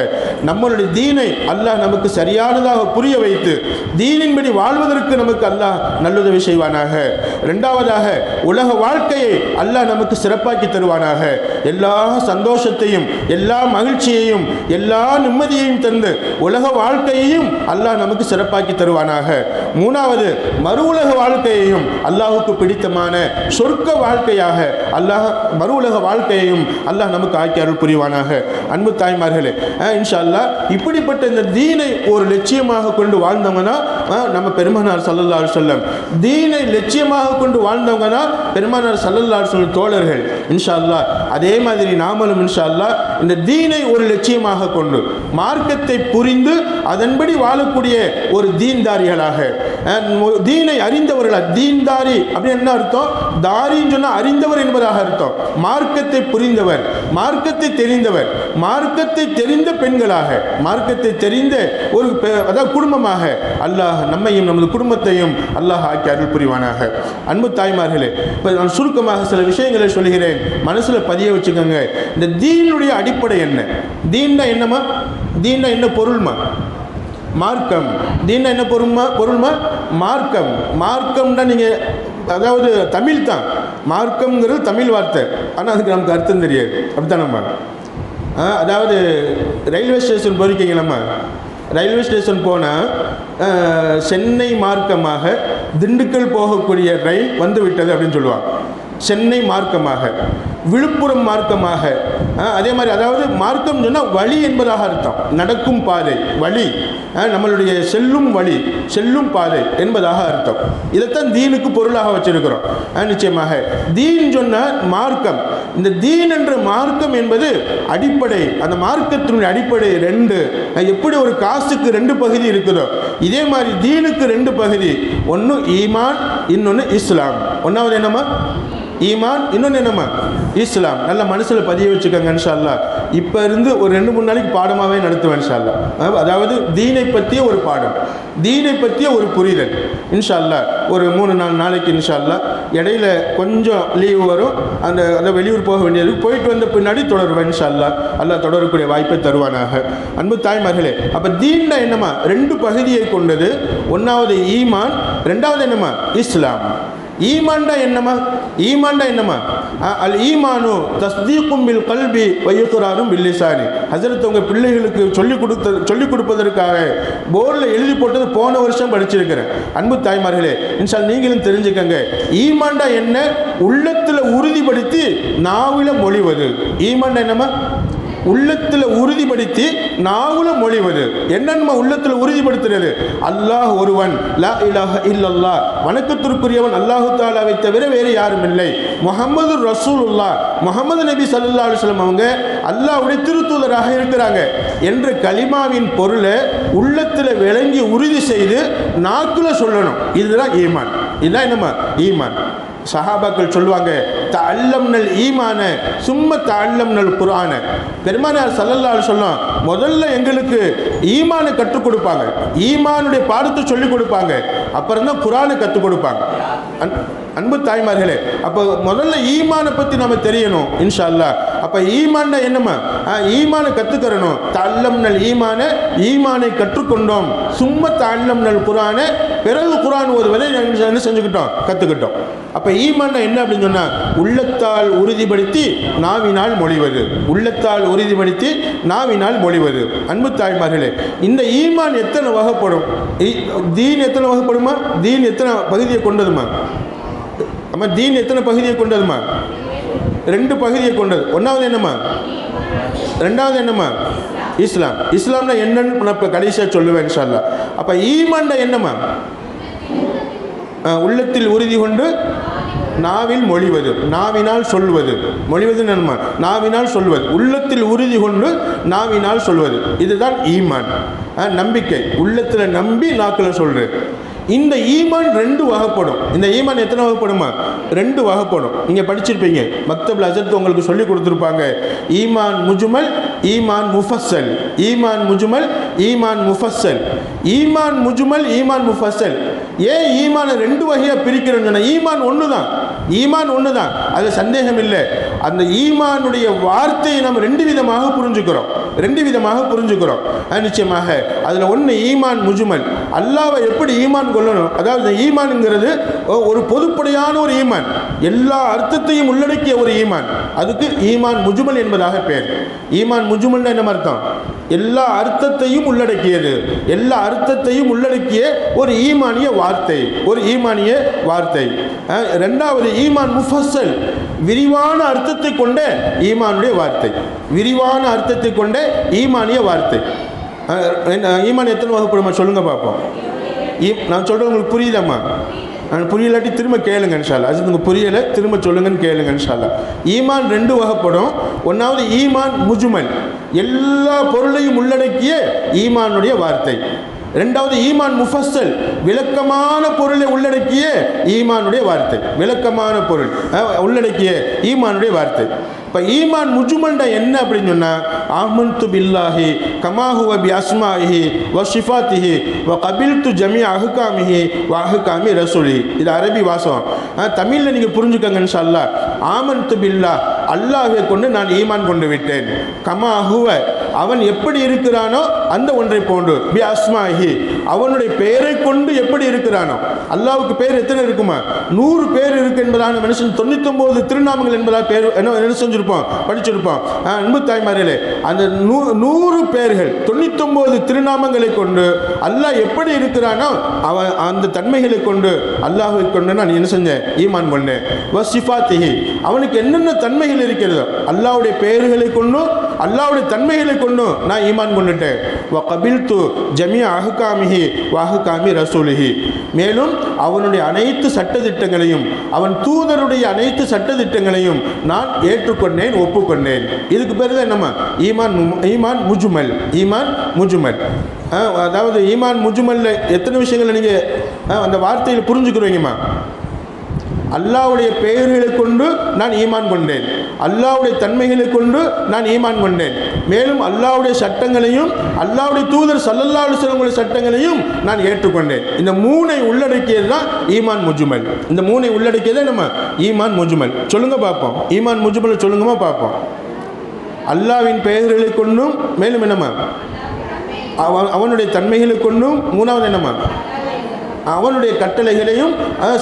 Speaker 1: நம்மளுடைய தீனை அல்லாஹ் நமக்கு சரியானதாக புரிய வைத்து தீனின்படி வாழ்வதற்கு நமக்கு அல்லாஹ் நல்லுதவி செய்வானாக. 2வதாக, உலக வாழ்க்கையை அல்லாஹ் நமக்கு சிறப்பாக்கி தருவானாக. எல்லா சந்தோஷத்தையும், எல்லா மகிழ்ச்சியையும், எல்லா நிம்மதியையும் தந்து உலக வாழ்க்கையையும் அல்லாஹ் நமக்கு சிறப்பாக்கி தருவானாக. 3வது, மறு உலக வாழ்க்கையையும் அல்லாஹுக்கு பிடித்தமான சொர்க்க வாழ்க்கையாக அல்லாஹ் மறு உலக வாழ்க்கையையும் அல்லாஹ் நமக்கு ஆக்கி அருள் புரிவானாக. அன்பு தாய்மார்களே, இன்ஷா அல்லாஹ் இப்படிப்பட்ட இந்த தீனை ஒரு லட்சியமாக கொண்டு வாழ்ந்தவங்கன்னா நம்ம பெருமானார் ஸல்லல்லாஹு அலைஹி வஸல்லம், தீனை லட்சியமாக கொண்டு வாழ்ந்தவங்கன்னா பெருமானார் ஸல்லல்லாஹு அலைஹி வஸல்லம் தோழர்கள். இன்ஷா அல்லாஹ் அதே மாதிரி நாமளும் இன்ஷா அல்லாஹ் இந்த தீனை ஒரு லட்சியமாக கொண்டு மார்க்கத்தை புரிந்து அதன்படி வாழக்கூடிய ஒரு தீன்தாரிகளாக, தீனை அறிந்தவர்களாக. தீன்தாரி அப்படின்னு என்ன அர்த்தம்? தாரின்னு சொன்னால் அறிந்தவர் என்பதாக அர்த்தம். மார்க்கத்தை புரிந்தவர், மார்க்கத்தை தெரிந்தவர், மார்க்கத்தை தெரிந்த பெண்களாக, மார்க்கத்தை தெரிந்த ஒரு அதாவது குடும்பமாக அல்லாஹ் நம்மையும் நமது குடும்பத்தையும் அல்லாஹ் ஆக்கி அருள் புரிவானாக. அன்பு தாய்மார்களே, இப்போ நான் சுருக்கமாக சில விஷயங்களை சொல்கிறேன், மனசில் பதிய வச்சுக்கோங்க. இந்த தீனுடைய அடிப்படை என்ன? தீன்னா என்னம்மா? தீன்னா என்ன பொருள்மா? மார்க்கம். தீன் என்ன பொருள்மா? மார்க்கம். மார்க்கம்னா நீங்கள் அதாவது தமிழ் தான். மார்க்கம்ங்கிறது தமிழ் வார்த்தை, ஆனால் அதுக்கு நமக்கு அர்த்தம் தெரியாது. அப்படித்தான் நம்ம அதாவது ரயில்வே ஸ்டேஷன் போயிருக்கீங்க. நம்ம ரயில்வே ஸ்டேஷன் போனால் சென்னை மார்க்கமாக திண்டுக்கல் போகக்கூடிய ரயில் வந்து விட்டது அப்படின்னு சொல்லுவாங்க. சென்னை மார்க்கமாக, விழுப்புரம் மார்க்கமாக, அதே மாதிரி அதாவது மார்க்கம் சொன்னால் வழி என்பதாக அர்த்தம். நடக்கும் பாதை, வழி, நம்மளுடைய செல்லும் வழி, செல்லும் பாதை என்பதாக அர்த்தம். இதைத்தான் தீனுக்கு பொருளாக வச்சிருக்கிறோம். நிச்சயமாக தீன் சொன்னால் மார்க்கம். இந்த தீன் என்ற மார்க்கம் என்பது அடிப்படை. அந்த மார்க்கத்தினுடைய அடிப்படை ரெண்டு. எப்படி ஒரு காசுக்கு ரெண்டு பகுதி இருக்குதோ இதே மாதிரி தீனுக்கு ரெண்டு பகுதி. ஒன்று ஈமான், இன்னொன்று இஸ்லாம். ஒன்றாவது என்னம்மா? ஈமான், இன்னொன்று என்னம்மா? இஸ்லாம். நல்ல மனசில் பதிய வச்சுக்கோங்க இன்ஷா அல்லாஹ். இப்போ இருந்து ஒரு 2-3 நாளைக்கு பாடமாகவே நடத்துவேன் இன்ஷா அல்லாஹ். அதாவது தீனை பற்றிய ஒரு பாடம், தீனை பற்றிய ஒரு புரிதல் இன்ஷா அல்லாஹ். ஒரு 3-4 நாளைக்கு இன்ஷா அல்லாஹ். இடையில கொஞ்சம் லீவு வரும், அந்த வெளியூர் போக வேண்டியது, போயிட்டு வந்த பின்னாடி தொடருவேன் இன்ஷா அல்லாஹ். அல்லாஹ் தொடரக்கூடிய வாய்ப்பை தருவானாக. அன்பு தாய்மார்களே, அப்போ தீன்னா என்னம்மா? 2 பகுதியை கொண்டது. ஒன்றாவது ஈமான், ரெண்டாவது என்னம்மா? இஸ்லாம். ஈமான்டா என்னம்மா? ஈமான்டா என்னம்மா? அல் ஈமானு தஸ்தீக்கும் பில் கல்பி வ இக்ராரும் பில் லிசானி. ஹஸரத் உங்கள் பிள்ளைகளுக்கு சொல்லிக் கொடுப்பதற்காக போர்டில் எழுதி போட்டது போன வருஷம் படிச்சிருக்கிறேன். அன்பு தாய்மார்களே, இன்ஷா நீங்களும் தெரிஞ்சுக்கங்க. ஈமான்டா என்ன? உள்ளத்தில் உறுதிப்படுத்தி நாவில மொழிவது. ஈமான்டா என்னம்மா? உள்ளத்தில் உறுதிப்படுத்தி நாவுல மொழிவது. என்னன்னு உள்ளத்தில் உறுதிப்படுத்துறது? அல்லாஹ் ஒருவன், லா இலாஹ இல்லல்லாஹ், வணக்கத்திற்குரியவன் அல்லாஹு தஆலாவை தவிர வேறு யாரும் இல்லை. முஹம்மது ரசூலுல்லாஹ், முஹம்மது நபி ஸல்லல்லாஹு அலைஹி வஸல்லம் அவங்க அல்லாஹ்வுடைய திருத்தூதராக இருக்கிறாங்க என்ற கலிமாவின் பொருளை உள்ளத்தில் விளங்கி உறுதி செய்து நாக்குல சொல்லணும். இதுதான் ஈமான். இதுதான் என்னம்மா? ஈமான். சஹாபாக்கள் சொல்லுவாங்க, தஅல்லம்னல் ஈமான சும்ம தஅல்லம்னல் குர்ஆன. பெருமானார் ஸல்லல்லாஹு அலைஹி வஸல்லம் முதல்ல எங்களுக்கு ஈமானை கற்றுக் கொடுப்பாங்க, ஈமானுடைய பாடத்தை சொல்லிக் கொடுப்பாங்க, அப்புறம் தான் குர்ஆனை கற்றுக் கொடுப்பாங்க. அன்பு தாய்மார்களே, அப்போ முதல்ல ஈமானை பற்றி நம்ம தெரியணும் இன்ஷா அல்லாஹ். அப்போ ஈமான்னா என்னம்மா? ஈமானை கற்றுக்கிறணும். தஅல்லம்னல் ஈமான, ஈமானை கற்றுக்கொண்டோம். சும்ம தஅல்லம்னல் குர்ஆன, பிறகு குர்ஆன் ஓதுவதை என்ன செஞ்சுக்கிட்டோம்? கற்றுக்கிட்டோம். அப்போ ஈமான்னா என்ன அப்படின்னு சொன்னால் உள்ளத்தால் உறுதிப்படுத்தி நாவினால் மொழிவது. உள்ளத்தால் உறுதிப்படுத்தி நாவினால் மொழிவது. அன்பு தாய்மார்களே, இந்த ஈமான் எத்தனை வகைப்படும்? தீன் எத்தனை வகைப்படுமா? தீன் எத்தனை பகுதியை கொண்டதுமா? அம்மா தீன் எத்தனை பகுதியை கொண்டதுமா? 2 பகுதியை கொண்டது. ஒன்றாவது என்னம்மா? ரெண்டாவது என்னம்மா? இஸ்லாம். இஸ்லாம்னா என்னன்னு நான் இப்போ கடைசியாக சொல்லுவேன் இன்ஷா அல்லாஹ். அப்போ ஈமான்டா என்னம்மா? உள்ளத்தில் உறுதி கொண்டு நாவில் மொழிவது, நாவினால் சொல்வது. மொழிவது என்னம்மா? நாவினால் சொல்வது. உள்ளத்தில் உறுதி கொண்டு நாவினால் சொல்வது. இதுதான் ஈமான். நம்பிக்கை. உள்ளத்தில் நம்பி நாக்கில் சொல்றது. இந்த ஈமான் 2 வகைப்படும். இந்த ஈமான் எத்தனை வகைப்படுமா? 2 வகைப்படும். நீங்கள் படிச்சிருப்பீங்க, மக்தபில் ஹஸரத் உங்களுக்கு சொல்லி கொடுத்துருப்பாங்க. ஈமான் முஜ்மல், ஈமான் முஃபஸ்ஸல். ஈமான் முஜ்மல், ஈமான் முஃபஸ்ஸல். ஈமான் முஜ்மல், ஈமான் முஃபஸ்ஸல். ஏன் ஈமானை 2 வகையாக பிரிக்கிறோன்னு சொன்னால், ஈமான் ஒன்று தான். ஈமான் ஒன்று தான், அது சந்தேகம் இல்லை. அந்த ஈமானுடைய வார்த்தையை நம்ம 2 விதமாக புரிஞ்சுக்கிறோம். 2 விதமாக புரிஞ்சுக்கிறோம். நிச்சயமாக அதில் ஒன்று ஈமான் முஜ்மல். அல்லாஹ்வை எப்படி ஈமான் கொள்ளணும்? அதாவது ஈமான்ங்கிறது ஒரு பொதுப்படையான ஒரு ஈமான், எல்லா அர்த்தத்தையும் உள்ளடக்கிய ஒரு ஈமான். அதுக்கு ஈமான் முஜ்மல் என்பதாக பெயர். ஈமான் முஜ்மல்னா என்ன அர்த்தம்? எல்லா அர்த்தத்தையும் உள்ளடக்கியது, எல்லா அர்த்தத்தையும் உள்ளடக்கிய ஒரு ஈமானிய வார்த்தை, ஒரு ஈமானிய வார்த்தை. ரெண்டாவது ஈமான் முஃபஸ்ஸல், விரிவான அர்த்தத்தை கொண்ட ஈமானுடைய வார்த்தை, விரிவான அர்த்தத்தை கொண்ட ஈமானிய வார்த்தை. ஈமான் எத்தனை வகைப்படுமா சொல்லுங்க பார்ப்போம். நான் சொல்கிறேன், உங்களுக்கு புரியுதாம்மா? நான் புரியலாட்டி திரும்ப கேளுங்க இன்ஷா அல்லாஹ். அது உங்களுக்கு புரியலை, திரும்ப சொல்லுங்கன்னு கேளுங்க இன்ஷா அல்லாஹ். ஈமான் 2 வகைப்படும். ஒன்றாவது ஈமான் முஜ்மல், எல்லா பொருளையும் உள்ளடக்கிய ஈமானுடைய வார்த்தை. ரெண்டாவது ஈமான் முஃபஸ்ஸல், விளக்கமான பொருளை உள்ளடக்கிய ஈமானுடைய வார்த்தை, விளக்கமான பொருள் உள்ளடக்கிய ஈமானுடைய வார்த்தை. இப்போ ஈமான் முஜ்மல்டா என்ன அப்படின்னு சொன்னால், ஆமன்து பில்லாஹி கமா ஹுவ பி அஸ்மாஹி வ சிஃபாத்திஹி வ கபில்து ஜமீ அஹ்காமிஹி வ அஹ்காமி ரசூலி. இது அரபி வாசகம். தமிழில் நீங்கள் புரிஞ்சுக்கங்க இன்ஷா அல்லாஹ். ஆமன்து பில்லாஹ், அல்லாஹ்வை கொண்டு நான் ஈமான் கொண்டு விட்டேன். கமா ஹுவ அவன் எப்படி இருக்கிறானோ அந்த ஒன்றை போன்று, பி அஸ்மாஹி அவனுடைய பெயரை கொண்டு எப்படி இருக்கிறானோ. அல்லாஹ்வுக்கு பேர் எத்தனை இருக்குமா? 100 பேர் இருக்கு என்பதான மனுஷன் 99 திருநாமங்கள் என்பதாக பேர் என்ன செஞ்சிருப்போம், படிச்சிருப்போம். அன்பு தாய்மார்களே, அந்த 100 பேர்கள் 99 திருநாமங்களை கொண்டு அல்லாஹ் எப்படி இருக்கிறானோ அவன் அந்த தன்மைகளை கொண்டு அல்லாஹ்வை கொண்டு நான் என்ன செஞ்சேன், ஈமான் கொண்டேன். வசிஃபாத்திஹி அவனுக்கு என்னென்ன தன்மைகள் இருக்கிறதோ அல்லாஹ்வுடைய பெயர்களை கொண்டும் அல்லாஹ்வுடைய தன்மைகளை கொண்டும் நான் ஈமான் கொண்டுட்டேன். வ கபில்து ஜமிய அஹ்காமிஹி வ அஹ்காமி ரசூலிஹி மேலும் அவனுடைய அனைத்து சட்டதிட்டங்களையும் அவன் தூதருடைய அனைத்து சட்டதிட்டங்களையும் நான் ஏற்றுக்கொண்டேன், ஒப்புக்கொண்டேன். இதுக்கு பேர் தான் என்னம்மா, ஈமான் முஜ்மல். ஈமான் முஜ்மல் அதாவது ஈமான் முஜ்மல்ல எத்தனை விஷயங்களை நீங்கள் அந்த வார்த்தையில் புரிஞ்சுக்கிறீங்கம்மா. அல்லாஹ்வுடைய பெயர்களை கொண்டு நான் ஈமான் கொண்டேன், அல்லாஹ்வுடைய தன்மைகளை கொண்டு நான் ஈமான் கொண்டேன், மேலும் அல்லாஹ்வுடைய சட்டங்களையும் அல்லாஹ்வுடைய தூதர் ஸல்லல்லாஹு அலைஹி வஸல்லம் சட்டங்களையும் நான் ஏற்றுக்கொண்டேன். இந்த 3ஐ உள்ளடக்கியது தான் ஈமான் முஜ்மல். இந்த 3ஐ உள்ளடக்கியது நம்ம ஈமான் முஜ்மல். சொல்லுங்க பார்ப்போம், ஈமான் முஜ்மல் சொல்லுங்கம்மா பார்ப்போம். அல்லாஹ்வின் பெயர்களை கொண்டும் மேலும் என்னம்மா அவனுடைய தன்மைகளை கொண்டும், மூணாவது என்னம்மா அவனுடைய கட்டளைகளையும்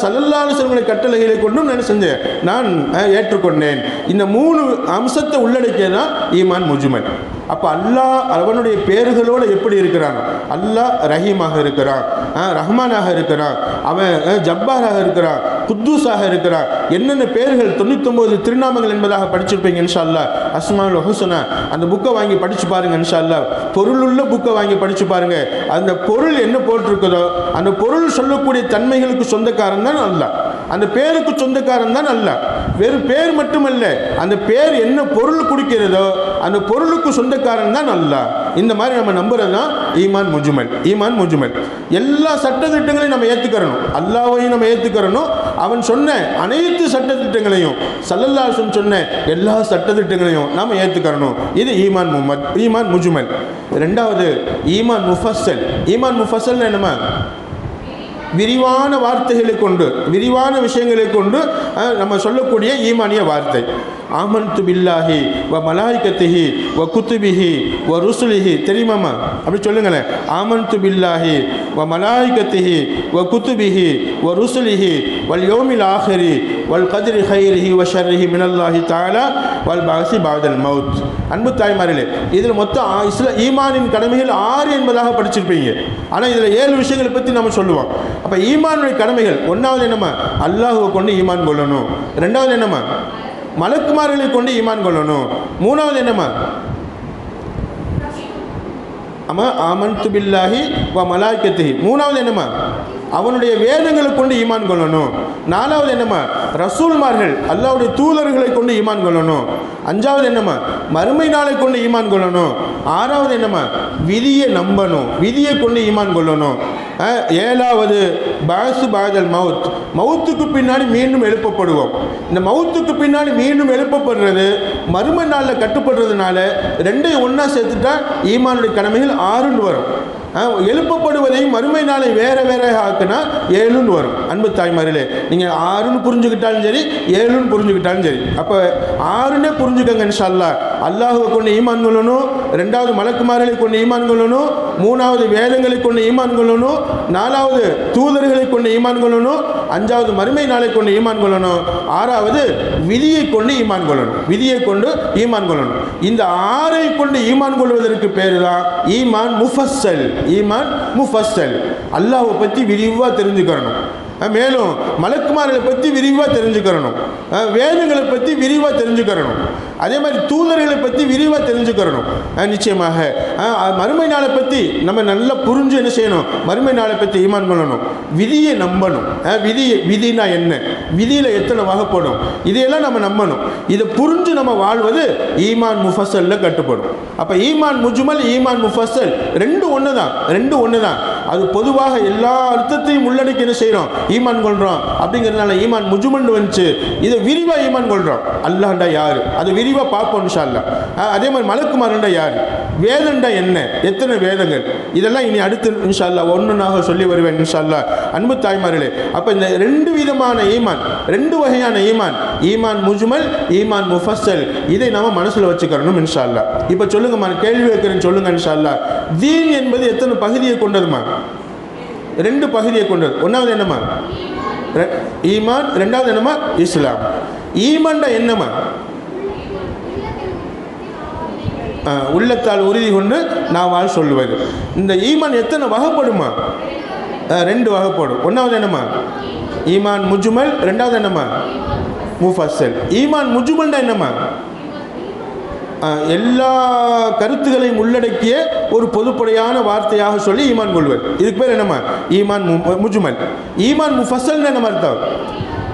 Speaker 1: ஸல்லல்லாஹு அலைஹி வஸல்லம் கட்டளைகளை கொண்டும் நான் செஞ்சேன், நான் ஏற்றுக்கொண்டேன். இந்த 3 அம்சத்தை உள்ளடக்கியதான் ஈமான் முஜ்மல். அப்போ அல்லாஹ் அவனுடைய பேர்களோடு எப்படி இருக்கிறான்? அல்லாஹ் ரஹீமாக இருக்கிறான், ரஹ்மானாக இருக்கிறான், அவன் ஜப்பாராக இருக்கிறான், குத்தூஸாக இருக்கிறான். என்னென்ன பேர்கள் 99 திருநாமங்கள் என்பதாக படிச்சிருப்பீங்க இன்ஷா அல்லாஹ். அஸ்மாஉல் ஹுஸ்னா அந்த புக்கை வாங்கி படித்து பாருங்கள் இன்ஷா அல்லாஹ். பொருளுள்ள புக்கை வாங்கி படித்து பாருங்கள். அந்த பொருள் என்ன போட்டிருக்குதோ அந்த பொருள் சொல்லக்கூடிய தன்மைகளுக்கு சொந்தக்காரன் தான் அல்லாஹ், அந்த பேருக்கு சொந்தக்காரன் தான் அல்லாஹ். வெறும் பேர் மட்டுமல்ல, அந்த பேர் என்ன பொருள் கொடுக்கிறதோ அந்த பொருளுக்கு சொந்தக்காரன் தான் அல்லாஹ். இந்த மாதிரி நம்ம நம்புறது தான் ஈமான் முஜ்மல். ஈமான் முஜ்மல் எல்லா சட்டத்திட்டங்களையும் நம்ம ஏற்றுக்கிறணும், அல்லாஹ்வையும் நம்ம ஏற்றுக்கிறணும், அவன் சொன்ன அனைத்து சட்டத்திட்டங்களையும் ஸல்லல்லாஹு அலைஹி வஸல்லம் சொன்ன எல்லா சட்டத்திட்டங்களையும் நாம் ஏற்றுக்கிறணும். இது ஈமான் முஜ்மல். ரெண்டாவது ஈமான் முஃபஸ்ஸல். ஈமான் முஃபஸ்ஸல் என்னமா, விரிவான வார்த்தைகளை கொண்டு விரிவான விஷயங்களை கொண்டு நம்ம சொல்லக்கூடிய ஈமானிய வார்த்தை. ஆமன்து பில்லாஹி வ மலாயிகத்திஹி வ குத்துபிஹி வ ருசுலிஹி தெரியுமாம்மா? அப்படி சொல்லுங்களேன். ஆமன்து பில்லாஹி வ மலாயிகத்திஹி வ குத்துபிஹி வ ருசுலிஹி வல் யௌமில் ஆஹிரி வல் கத்ரி ஹைரிஹி வ ஷர்ரிஹி மினல்லாஹி தஆலா வல் பாஸி பஅதல் மவுத். அன்பு தாய்மார்களே, இதில் மொத்தம் ஈமானின் கடமைகள் 6 என்பதாக படிச்சிருப்பீங்க. ஆனால் இதில் 7 விஷயங்களை பற்றி நம்ம சொல்லுவோம். அப்போ ஈமானுடைய கடமைகள், ஒன்றாவது என்னம்மா, அல்லாஹுவை கொண்டு ஈமான் கொள்ளணும். ரெண்டாவது என்னம்மா, மலக்குமார்களை கொண்டு ஈமான் கொள்ளணும். மூணாவது என்னம்மா, ஆமன்து பில்லாஹி வ மலாயிகத்திஹி. மூணாவது என்னம்மா, அவனுடைய வேதங்களை கொண்டு ஈமான் கொள்ளணும். நாலாவது என்னம்மா, ரசூல்மார்கள் அல்லாஹ்வுடைய தூதர்களை கொண்டு ஈமான் கொள்ளணும். அஞ்சாவது என்னம்மா, மறுமை நாளை கொண்டு ஈமான் கொள்ளணும். ஆறாவது என்னம்மா, விதியை நம்பணும், விதியை கொண்டு ஈமான் கொள்ளணும். ஏழாவது பாஸு பாதல் மவுத், மவுத்துக்கு பின்னாடி மீண்டும் எழுப்பப்படுவோம். இந்த மவுத்துக்கு பின்னாடி மீண்டும் எழுப்பப்படுறது மறுமை நாளில் கட்டுப்படுறதுனால ரெண்டையும் ஒன்றா சேர்த்துட்டா ஈமானுடைய கடமைகள் 6 வரும். எழுப்பப்படுவதையும் மறுமை நாளை வேற வேற ஆக்குனா 7 வரும். அன்பு தாய்மார்களே, நீங்கள் 6 புரிஞ்சுக்கிட்டாலும் சரி 7 புரிஞ்சுக்கிட்டாலும் சரி, அப்போ 6 புரிஞ்சுக்கங்க இன்ஷா அல்லாஹ். அல்லாஹுவை கொண்டு ஈமான் கொள்ளணும், ரெண்டாவது மலக்குமார்களை கொண்டு ஈமான் கொள்ளணும், மூணாவது வேதங்களை கொண்டு ஈமான் கொள்ளணும், நாலாவது தூதர்களை கொண்டு ஈமான் கொள்ளணும், அஞ்சாவது மறுமை நாளை கொண்டு ஈமான் கொள்ளணும், ஆறாவது விதியை கொண்டு ஈமான் கொள்ளணும், விதியை கொண்டு ஈமான் கொள்ளணும். இந்த 6ஐ கொண்டு ஈமான் கொள்வதற்கு பேர் தான் ஈமான் முஃபஸ்ஸல். ஈமான் முஃபஸ்ஸல், அல்லாஹ்வை பற்றி விரிவாக தெரிஞ்சுக்கிறணும், மேலும் மலக்குமார்களை பற்றி விரிவாக தெரிஞ்சுக்கிறணும், வேதங்களை பற்றி விரிவாக தெரிஞ்சுக்கிறணும், அதே மாதிரி தூதர்களை பற்றி விரிவாக தெரிஞ்சுக்கிறணும். நிச்சயமாக மறுமை நாளை பற்றி நம்ம நல்லா புரிஞ்சு என்ன செய்யணும், மறுமை நாளை பற்றி ஈமான் கொள்ளணும், விதியை நம்பணும். விதினா என்ன, விதியில் எத்தனை வகைப்படும், இதையெல்லாம் நம்ம நம்பணும். இதை புரிஞ்சு நம்ம வாழ்வது ஈமான் முஃபஸ்ஸல்ல கட்டுப்படும். அப்போ ஈமான் முஜ்மல், ஈமான் முஃபஸ்ஸல் ரெண்டும் ஒன்று தான். அது பொதுவாக எல்லா அர்த்தத்தையும் உள்ளடக்கி என்ன செய்கிறோம், ஈமான் கொள்கிறோம். அப்படிங்கிறதுனால ஈமான் முஜ்மல் வந்துச்சு. இதை விரிவாக ஈமான் கொள்கிறோம். அல்லாஹ்ண்டா யார், அது விரிவாக பார்ப்போம் இன்ஷா அல்லாஹ். அதே மாதிரி மலக்குமார்ண்டா யார், வேதண்டா என்ன, எத்தனை வேதங்கள், இதெல்லாம் இனி அடுத்து இன்ஷா அல்லாஹ் ஒன்றுனாக சொல்லி வருவேன் இன்ஷா அல்லாஹ். அன்பு தாய்மார்களே, அப்போ இந்த 2 விதமான ஈமான், 2 வகையான ஈமான், ஈமான் முஜ்மல், ஈமான் முஃபஸ்ஸல், இதை நம்ம மனசில் வச்சுக்கணும் இன்ஷா அல்லாஹ். இப்போ சொல்லுங்கம்மா, கேள்வி வைக்கிறேன்னு சொல்லுங்க இன்ஷா அல்லாஹ். தீன் என்பது எத்தனை பகுதியை கொண்டதுமா? 2 பகுதியை கொண்டது. ஒன்றாவது என்னம்மா? ஈமான். ரெண்டாவது என்னம்மா? இஸ்லாம். ஈமான்டா என்னம்மா? உள்ளத்தால் உறுதி கொண்டு நாவால் சொல்லுவது. இந்த ஈமான் எத்தனை வகைப்படுமா? 2 வகைப்படும். ஒன்றாவது என்னம்மா? ஈமான் முஜ்மல். ரெண்டாவது என்னம்மா? முஃபஸ்ஸல். ஈமான் முஜ்மல்னா என்னம்மா? எல்லா கருத்துக்களையும் உள்ளடக்கிய ஒரு பொதுப்படையான வார்த்தையாக சொல்லி ஈமான் கொள்வது. இதுக்கு பேர் என்னம்மா? ஈமான் முஜ்மல். ஈமான் முஃபஸ்ஸல் என்ன அர்த்தம்?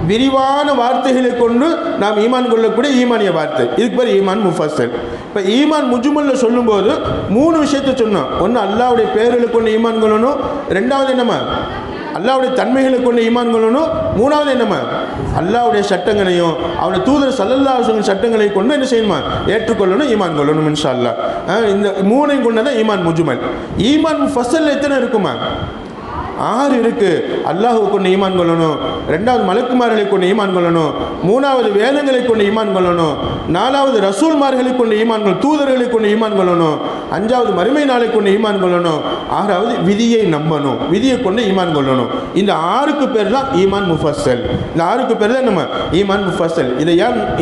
Speaker 1: விரிவான வார்த்தைகளை கொண்டு நாம் ஈமான் கொள்ளக்கூடிய ஈமானிய வார்த்தை, இதுக்கு பேர் ஈமான் முஃபஸ்ஸல். இப்போ ஈமான் முஜ்மல்ல சொல்லும்போது 3 விஷயத்தை சொன்னோம். ஒன்று அல்லாஹ்வுடைய பெயர்களை கொண்டு ஈமான் கொள்ளணும். ரெண்டாவது என்னம்மா? அல்லாஹ்வுடைய தன்மைகளை கொண்டு ஈமான் கொள்ளணும். மூணாவது என்னம்மா? அல்லாஹ்வுடைய சட்டங்களையும் அவருடைய தூதர் ஸல்லல்லாஹு அலைஹி வஸல்லம் சட்டங்களை கொண்டு என்ன செய்யணுமா? ஏற்றுக்கொள்ளணும், ஈமான் கொள்ளணும் இன்ஷா அல்லாஹ். இந்த 3ஐயும் கொண்டதான் ஈமான் முஜ்மல். ஈமான் முஃபஸ்ஸல் எத்தனை இருக்குமா? 6 இருக்கு. அல்லாஹ்வை கொண்டு ஈமான் கொள்ளணும். ரெண்டாவது மலக்குமார்களை கொண்டு ஈமான் கொள்ளணும். மூணாவது வேதங்களை கொண்டு ஈமான் கொள்ளணும். நாலாவது ரசூல்மார்களை கொண்டு ஈமான் கொள்ளணும், தூதர்களை கொண்டு ஈமான் கொள்ளணும். அஞ்சாவது மறுமை நாளை கொண்டு ஈமான் கொள்ளணும். ஆறாவது விதியை நம்பணும், விதியை கொண்டு ஈமான் கொள்ளணும். இந்த 6க்கு பேர் தான் ஈமான் முஃபஸ்ஸல். இந்த 6க்கு பேர் தான் நம்ம ஈமான் முஃபஸ்ஸல்.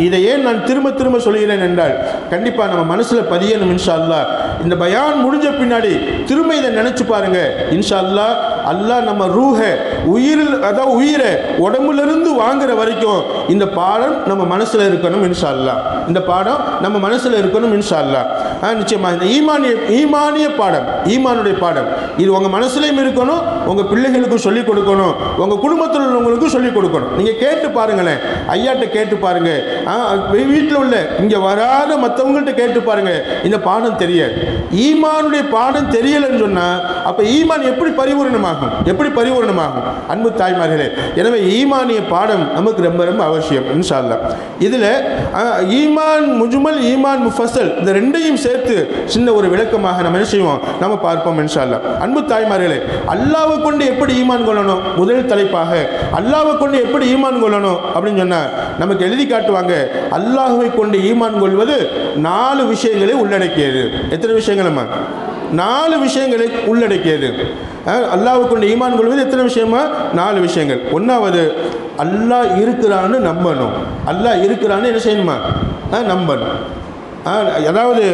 Speaker 1: இதை ஏன் நான் திரும்ப திரும்ப சொல்கிறேன் என்றால், கண்டிப்பாக நம்ம மனசில் பதியணும் இன்ஷா அல்லாஹ். இந்த பயான் முடிஞ்ச பின்னாடி திரும்ப இதை நினைச்சு பாருங்க இன்ஷா அல்லாஹ். அல்லாஹ் நம்ம ரூஹை, அதாவது உயிரை உடம்புலேருந்து வாங்குற வரைக்கும் இந்த பாடம் நம்ம மனசில் இருக்கணும் இன்ஷா அல்லாஹ். இந்த பாடம் நம்ம மனசில் இருக்கணும் இன்ஷா அல்லாஹ். நிச்சயமாக இந்த ஈமானிய பாடம், ஈமானுடைய பாடம், இது உங்கள் மனசுலையும் இருக்கணும், உங்கள் பிள்ளைகளுக்கும் சொல்லிக் கொடுக்கணும், உங்கள் குடும்பத்தில் உள்ளவங்களுக்கும் சொல்லிக் கொடுக்கணும். நீங்கள் கேட்டு பாருங்களேன், ஐயாட்ட கேட்டு பாருங்க, வீட்டில் உள்ள இங்கே வராத மற்றவங்கள்ட்ட கேட்டு பாருங்க. இந்த பாடம் தெரியாது. ஈமானுடைய பாடம் தெரியலைன்னு சொன்னால் அப்போ ஈமான் எப்படி பரிபூரணமாகும்? எப்படி பரிபூரணமாகும்? அன்பு தாய்மார்களே, எனவே ஈமானிய பாடம் நமக்கு ரொம்ப ரொம்ப அவசியம் இன்ஷா அல்லாஹ். இதில் ஈமான் முஜ்மல், ஈமான் முஃபஸ்ஸல், இந்த 2ஐயும் சேர்த்து சின்ன ஒரு விளக்கமாக நம்ம என்ன செய்வோம், நம்ம பார்ப்போம் இன்ஷா அல்லாஹ். அன்பு தாய்மார்களே, அல்லாஹ்வை கொண்டு எப்படி ஈமான் கொள்ளணும்? முதல் தலைப்பாக அல்லாஹ்வை கொண்டு எப்படி ஈமான் கொள்ளணும் அப்படின்னு சொன்னால் நமக்கு எழுதி காட்டுவாங்க. அல்லாஹ்வை கொண்டு ஈமான் கொள்வது 4 விஷயங்களை உள்ளடக்கியது. எத்தனை விஷயங்களம்மா? 4 விஷயங்களை உள்ளடக்கியது. அல்லாஹ்வை கொண்டு ஈமான் கொள்வது எத்தனை விஷயமா? 4 விஷயங்கள். ஒன்றாவது, அல்லாஹ் இருக்கிறான்னு நம்பணும். அல்லாஹ் இருக்கிறான்னு என்ன செய்யணுமா? நம்பணும். அதாவது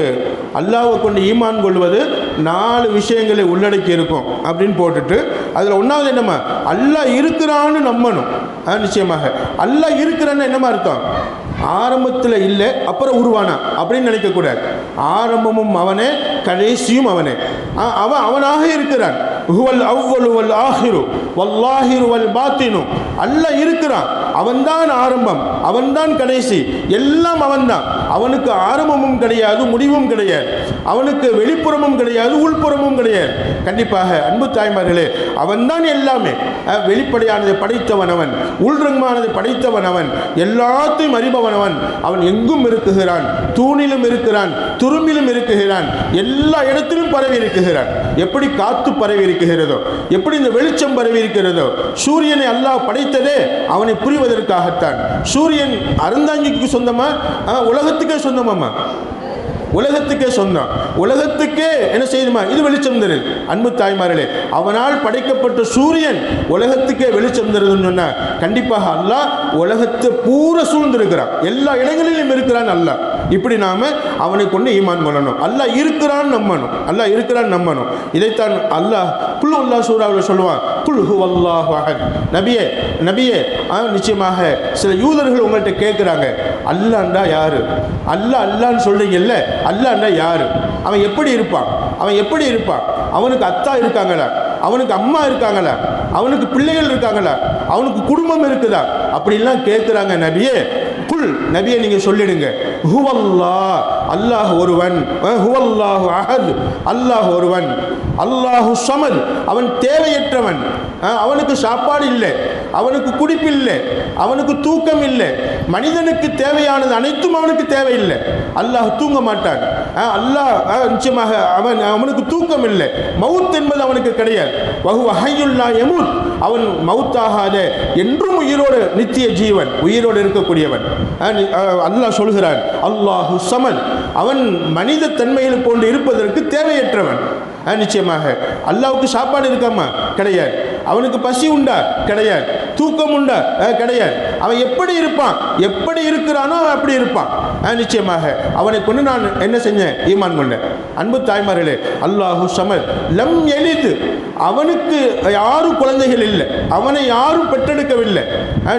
Speaker 1: அல்லாஹ்வை கொண்டு ஈமான் கொள்வது 4 விஷயங்களை உள்ளடக்கி இருக்கும் அப்படின்னு போட்டுட்டு அதில் ஒன்றாவது என்னம்மா? அல்லாஹ் இருக்கிறான்னு நம்பணும். நிச்சயமாக அல்லாஹ் இருக்கிறான்னு என்னமா அர்த்தம்? ஆரம்பத்தில் இல்லை அப்புறம் உருவானா அப்படின்னு நினைக்கக்கூடாது. ஆரம்பமும் அவனே, கடைசியும் அவனே. அவனாக இருக்கிறான். ஹுவல் அவ்வலு வல் ஆஹிரு வல்லாஹிரு வல் பாத்தினு. அல்லாஹ் இருக்கிறான், அவன்தான் ஆரம்பம், அவன்தான் கடைசி, எல்லாம் அவன்தான். அவனுக்கு ஆரம்பமும் கிடையாது, முடிவும் கிடையாது. அவனுக்கு வெளிப்புறமும் கிடையாது, உள்புறமும் கிடையாது. கண்டிப்பாக அன்பு தாய்மார்களே, அவன்தான் எல்லாமே. வெளிப்படையானதை படைத்தவன் அவன், உள்ரங்கமானதை படைத்தவன் அவன், எல்லாத்தையும் அறிபவன் அவன். அவன் எங்கும் இருக்குகிறான், தூணிலும் இருக்கிறான், துரும்பிலும் இருக்குகிறான், எல்லா இடத்திலும் பரவி இருக்குகிறான். எப்படி காத்து பரவி இருக்கிறதோ, எப்படி இந்த வெளிச்சம் பரவி இருக்கிறதோ, சூரியனை அல்லாஹ் படைத்ததே அவனை புரிவதற்காகத்தான். சூரியன் அறந்தாங்கிக்கு சொந்தமா, உலகத்துக்கே சொந்தமாமா? உலகத்துக்கே சொந்தம். உலகத்துக்கே என்ன செய்யுமா? இது வெளிச்சம் தருது. அன்பு தாய்மார்களே, அவனால் படைக்கப்பட்ட சூரியன் உலகத்துக்கே வெளிச்சம் தருதுன்னு சொன்னால் கண்டிப்பாக அல்லாஹ் உலகத்தை பூரா சூழ்ந்திருக்கிறான், எல்லா இடங்களிலும் இருக்கிறான் அல்லாஹ். இப்படி நாம அவனை கொண்டு ஈமான் கொள்ளணும். அல்லாஹ் இருக்கிறான்னு நம்பணும், அல்லாஹ் இருக்கிறான்னு நம்பணும். இதைத்தான் அல்லாஹ் குல் அல்லாஹ் சூராவில் சொல்லுவான், குல் ஹுவல்லாஹு அஹத். நபியே நபியே, நிச்சயமாக சில யூதர்கள் உங்கள்கிட்ட கேட்குறாங்க, அல்லாஹ்ண்டா யாரு? அல்லாஹ் அல்லான்னு சொல்றீங்கல்ல, அல்லாஹ்ண்டா யாரு? அவன் எப்படி இருப்பான்? அவன் எப்படி இருப்பான்? அவனுக்கு அத்தா இருக்காங்களா? அவனுக்கு அம்மா இருக்காங்களா? அவனுக்கு பிள்ளைகள் இருக்காங்களா? அவனுக்கு குடும்பம் இருக்குதா? அப்படிலாம் கேட்குறாங்க. நபியே குல், நபியை நீங்கள் சொல்லிடுங்க, ஹுவல்லாஹ், அல்லாஹ் ஒருவன், ஹுவல்லாஹு அஹத், அல்லாஹ் ஒருவன், அல்லாஹு ஸமத், அவன் தேவையற்றவன், அவனுக்கு சாப்பாடு இல்லை, அவனுக்கு குடிப்பில்லை, அவனுக்கு தூக்கம் இல்லை. மனிதனுக்கு தேவையானது அனைத்தும் அவனுக்கு தேவையில்லை. அல்லாஹ் தூங்க மாட்டான். அல்லாஹ் நிச்சயமாக அவனுக்கு தூக்கம் இல்லை. மவுத் என்பது அவனுக்கு கிடையாது. வஹுவ ஹய்யுல் லா யமூத், அவன் மவுத்தாகாத என்றும் உயிரோடு நித்திய ஜீவன், உயிரோடு இருக்கக்கூடியவன். அல்லாஹ் சொல்கிறான் அல்லாஹு ஸமத், அவன் மனித தன்மையில் போன்று இருப்பதற்கு தேவையற்றவன். நிச்சயமாக அல்லாஹ்வுக்கு சாப்பாடு இருக்காமா? கிடையாது. அவனுக்கு பசி உண்டா? கிடையாது. தூக்கம் உண்டா? கிடையாது. அவன் எப்படி இருப்பான்? எப்படி இருக்கிறானோ அவன் அப்படி இருப்பான். நிச்சயமாக அவனை கொண்டு நான் என்ன செஞ்சேன்? ஈமான் கொண்டேன். அன்பு தாய்மார்களே, அல்லாஹு ஸமத் லம் யலித், அவனுக்கு யாரும் குழந்தைகள் இல்லை, அவனை யாரும் பெற்றெடுக்கவில்லை.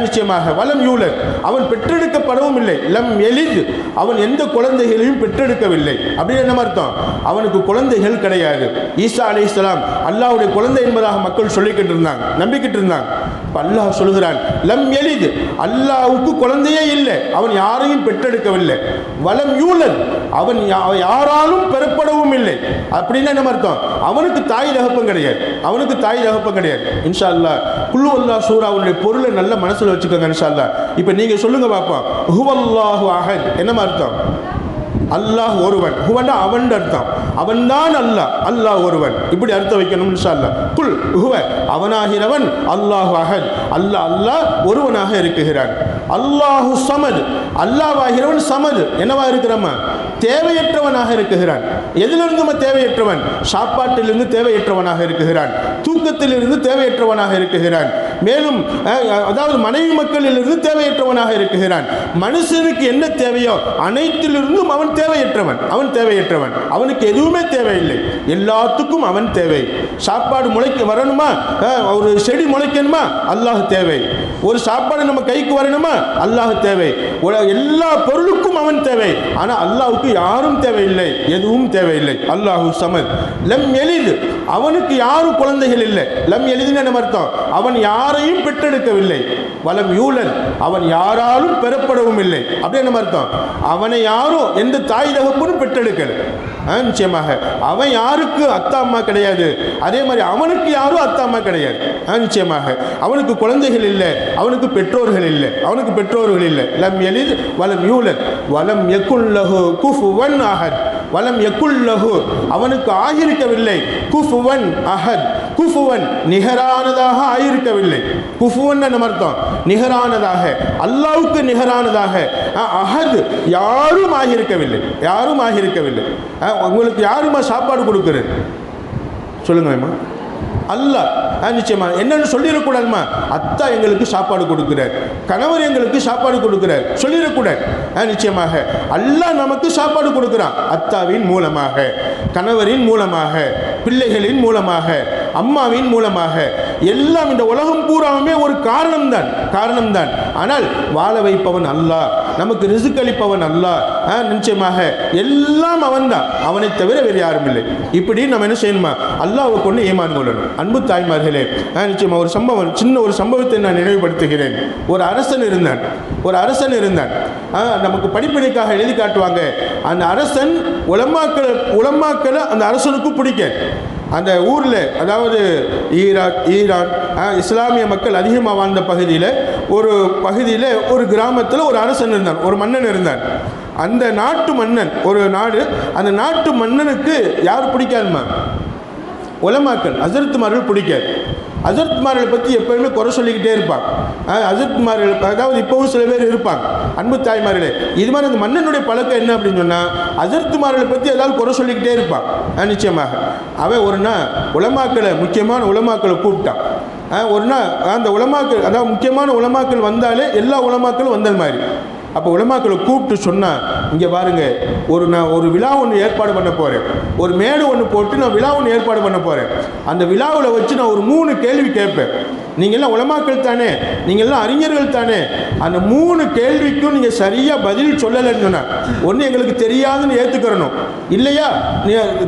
Speaker 1: நிச்சயமாக வலம் யூலத், அவன் பெற்றெடுக்கப்படவும் இல்லை. லம் யலித், அவன் எந்த குழந்தைகளையும் பெற்றெடுக்கவில்லை. அப்படின்னு என்ன அர்த்தம்? அவனுக்கு குழந்தைகள் கிடையாது. ஈசா அலைஹிஸ்ஸலாம் அல்லாஹ்வுடைய குழந்தை என்பதாக மக்கள் சொல்லிக்கிட்டு இருந்தாங்க, நம்பிக்கிட்டு இருந்தாங்க. அல்லாஹ் சொல்கிறான் லம் யலித், அல்லாஹ்வுக்கு குழந்தையே இல்லை, அவன் யாரையும் பெற்றெடுக்கவில்லை. வலம் யூலத், அவன் யாராலும் பெறப்படவும் இல்லை. அப்படின்னா என்ன அர்த்தம்? அவனுக்கு தாய் தகப்பம் கிடையாது, அவனுக்கு தாய் தகப்பம் கிடையாது. இன்ஷா அல்லாஹ் குல் அல்லாஹ் சூராவுடைய பொருளை நல்ல மனசுல வச்சுக்கோங்க. இன்ஷா அல்லாஹ் இப்போ நீங்க சொல்லுங்க பாப்போம், ஹுவல்லாஹு அஹத் என்ன அர்த்தம்? அல்லாஹ் ஒருவன். ஹுவன்னா அவன் அர்த்தம், அவன்தான் அல்லாஹ், அல்லாஹ் ஒருவன். இப்படி அர்த்தம் வைக்கணும் இன்ஷா அல்லாஹ். குல் ஹுவ, அவனாகிறவன், அல்லாஹு அஹத், அல்லாஹ் அல்லாஹ் ஒருவனாக இருக்கிறான். அல்லாஹு ஸமத், அல்லாஹ்வாகிறவன் ஸமத் என்னவா இருக்கிறாமா? தேவையற்றவனாக இருக்கிறான். எதிலிருந்து தேவையற்றவன்? சாப்பாட்டிலிருந்து தேவையற்றவனாக இருக்கிறான், தூக்கத்திலிருந்து தேவையற்றவனாக இருக்கிறான், மேலும் அதாவது மனைவி மக்களிலிருந்து தேவையற்றவனாக இருக்கிறான். மனுஷனுக்கு என்ன தேவையோ அனைத்திலிருந்தும் அவன் தேவையற்றவன், அவன் தேவையற்றவன். அவனுக்கு எதுவுமே தேவையில்லை, எல்லாத்துக்கும் அவன் தேவை. சாப்பாடு முளைக்க வரணுமா? ஒரு செடி முளைக்கணுமா? அல்லாஹ் தேவை. ஒரு சாப்பாடு நம்ம கைக்கு வரணுமா? அல்லாஹ் தேவை. எல்லா பொருளுக்கும் அவன் தேவை. ஆனால் அல்லாஹ்வுக்கு யாரும் தேவையில்லை, எதுவும் தேவையில்லை. அல்லாஹு ஸமத் லம் யலித், அவனுக்கு யாரும் குழந்தைகள் இல்லை. லம் யலித்னு என்ன அர்த்தம்? அவன் யாரையும் பெற்றெடுக்கவில்லை. வலம் யூலத், அவன் யாராலும் பெறப்படவும் இல்லை. அப்படி என்ன அர்த்தம்? அவனை யாரும் எந்த தாய் தகப்பனும் பெற்றெடுக்கல. நிச்சயமாக அவன் யாருக்கு அத்தா அம்மா கிடையாது, அதே மாதிரி அவனுக்கு யாரும் அத்தா அம்மா கிடையாது. நிச்சயமாக அவனுக்கு குழந்தைகள் இல்லை, அவனுக்கு பெற்றோர்கள் இல்லை, அவனுக்கு பெற்றோர்கள் இல்லை. லம் யலித் வலம் யூலத் வலம் யகுல் லஹு குஃபுவன் அஹத், வலம் யகுல் லஹு, அவனுக்கு ஆகியிருக்கவில்லை, குஃபுவன் அஹத், குஃபுவன் நிகரானதாக ஆயிருக்கவில்லை. குஃபுவன் என்ன அர்த்தம்? நிகரானதாக, அல்லாஹ்வுக்கு நிகரானதாக. அஹத் யாரும் ஆகியிருக்கவில்லை, யாரும் ஆகியிருக்கவில்லை. உங்களுக்கு யாருமா சாப்பாடு கொடுக்குறது? சொல்லுங்கம்மா. அல்லாஹ். நிச்சயமா என்னன்னு சொல்லிடக்கூடாதுமா? அத்தா எங்களுக்கு சாப்பாடு கொடுக்கிறார், கணவர் எங்களுக்கு சாப்பாடு கொடுக்கிறார் சொல்லிடக்கூடாது. நிச்சயமாக அல்லாஹ் நமக்கு சாப்பாடு கொடுக்கிறான், அத்தாவின் மூலமாக, கணவரின் மூலமாக, பிள்ளைகளின் மூலமாக, அம்மாவின் மூலமாக. எல்லாம் இந்த உலகம் பூராவுமே ஒரு காரணம்தான், காரணம்தான். ஆனால் வாழ வைப்பவன் அல்லாஹ், நமக்கு ரிஸ்க் அளிப்பவன் அல்லாஹ். நிச்சயமாக எல்லாம் அவன்தான், அவனை தவிர வேறு யாரும் இல்லை. இப்படி நம்ம என்ன செய்யணுமா? அல்லாஹ்வை கொண்டு ஈமான் கொள்ளணும். அன்பு தாய்மார்களே, நிச்சயமா ஒரு சம்பவம், சின்ன ஒரு சம்பவத்தை நான் நினைவுபடுத்துகிறேன். ஒரு அரசன் இருந்தான், ஒரு அரசன் இருந்தான். நமக்கு படிப்பினைக்காக எழுதி காட்டுவாங்க. அந்த அரசன் உலமாக்களை அந்த அரசனுக்கு பிடிக்க, அந்த ஊரில், அதாவது ஈரான் இஸ்லாமிய மக்கள் அதிகமாக வாழ்ந்த பகுதியில் ஒரு கிராமத்தில் ஒரு அரசன் இருந்தான், ஒரு மன்னன் இருந்தான். அந்த நாட்டு மன்னன், ஒரு நாடு, அந்த நாட்டு மன்னனுக்கு யார் பிடிக்காதுமா? உலமாக்கள், ஹஸரத்மார்கள் பிடிக்காது. ஹஸரத்மார்களை பற்றி எப்போயுமே குறை சொல்லிக்கிட்டே இருப்பாங்க. ஹஸரத்மார்கள், அதாவது இப்போவும் சில பேர் இருப்பாங்க. அன்பு தாய்மார்களே, இது மாதிரி அந்த மன்னனுடைய பழக்கம் என்ன அப்படின்னு சொன்னால், ஹஸரத்மார்களை பற்றி ஏதாவது குறை சொல்லிக்கிட்டே இருப்பான். நிச்சயமாக அவன் ஒரு நாள் உலமாக்களை, முக்கியமான உலமாக்களை கூப்பிட்டான். ஒரு நாள் அந்த உலமாக்கள், அதாவது முக்கியமான உலமாக்கள் வந்தாலே எல்லா உலமாக்களும் வந்தது மாதிரி. அப்போ உலமாக்களை கூப்பிட்டு சொன்னால், இங்கே பாருங்கள், நான் ஒரு விழா ஒன்று ஏற்பாடு பண்ண போகிறேன், ஒரு மேடு ஒன்று போட்டு நான் விழா ஒன்று ஏற்பாடு பண்ண போகிறேன். அந்த விழாவில் வச்சு நான் ஒரு 3 கேள்வி கேட்பேன். நீங்கள்லாம் உலமாக்கள் தானே, நீங்கள்லாம் அறிஞர்கள் தானே, அந்த 3 கேள்விக்கும் நீங்கள் சரியாக பதில் சொல்லலைன்னு சொன்னால், ஒன்று எங்களுக்கு தெரியாதுன்னு ஏற்றுக்கிறணும், இல்லையா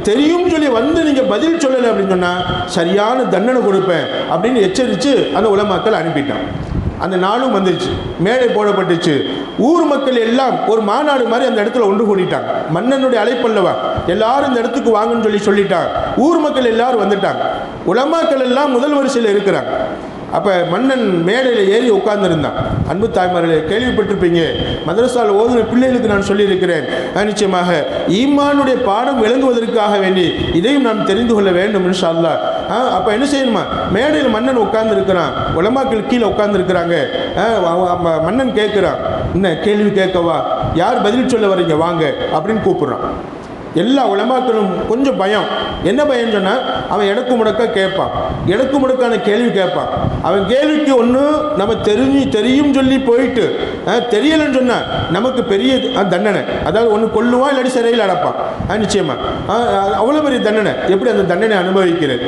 Speaker 1: தெரியும்னு சொல்லி வந்து நீங்கள் பதில் சொல்லலை அப்படின்னு சொன்னால் சரியான தண்டனை கொடுப்பேன் அப்படின்னு எச்சரித்து அந்த உலமாக்கள் அனுப்பிட்டான். அந்த நாளும் வந்துருச்சு, மேடை போடப்பட்டுச்சு. ஊர் மக்கள் எல்லாம் ஒரு மாநாடு மாதிரி அந்த இடத்துல ஒன்று கூடிட்டாங்க. மன்னனுடைய அழைப்பல்லவா, எல்லாரும் இந்த இடத்துக்கு வாங்கன்னு சொல்லிட்டாங்க. ஊர் மக்கள் எல்லாரும் வந்துட்டாங்க. உலமாக்கள் எல்லாம் முதல் வரிசையில் இருக்கிறாங்க. அப்போ மன்னன் மேடையில் ஏறி உட்கார்ந்துருந்தான். அன்பு தாய்மார்களே, கேள்விப்பட்டிருப்பீங்க, மதரசாவில் ஓதுன பிள்ளைகளுக்கு நான் சொல்லியிருக்கிறேன், நிச்சயமாக ஈமானுடைய பாடம் விளங்குவதற்காக வேண்டி இதையும் நாம் தெரிந்து கொள்ள வேண்டும் இன்ஷா அல்லாஹ். அப்போ என்ன செய்யணுமா, மேடையில் மன்னன் உட்கார்ந்து இருக்கிறான், உலமாக்கள் கீழே உட்கார்ந்து இருக்கிறாங்க. மன்னன் கேட்குறான், என்ன கேள்வி கேட்கவா, யார் பதில் சொல்ல வரீங்க வாங்க அப்படின்னு கூப்பிடுறான். எல்லா உலமாக்களும் கொஞ்சம் பயம். என்ன பயம் சொன்னால், அவன் எடக்கு முடக்க கேட்பான், எடக்கு முடக்கான கேள்வி கேட்பான். அவன் கேள்விக்கு ஒன்று நம்ம தெரியும் சொல்லி போயிட்டு தெரியலைன்னு சொன்னால் நமக்கு பெரிய தண்டனை, அதாவது ஒன்று கொல்லுவான் இல்லாட்டி சிறையில் அடைப்பான். நிச்சயமாக அவ்வளோ பெரிய தண்டனை. எப்படி அந்த தண்டனை அனுபவிக்கிறது?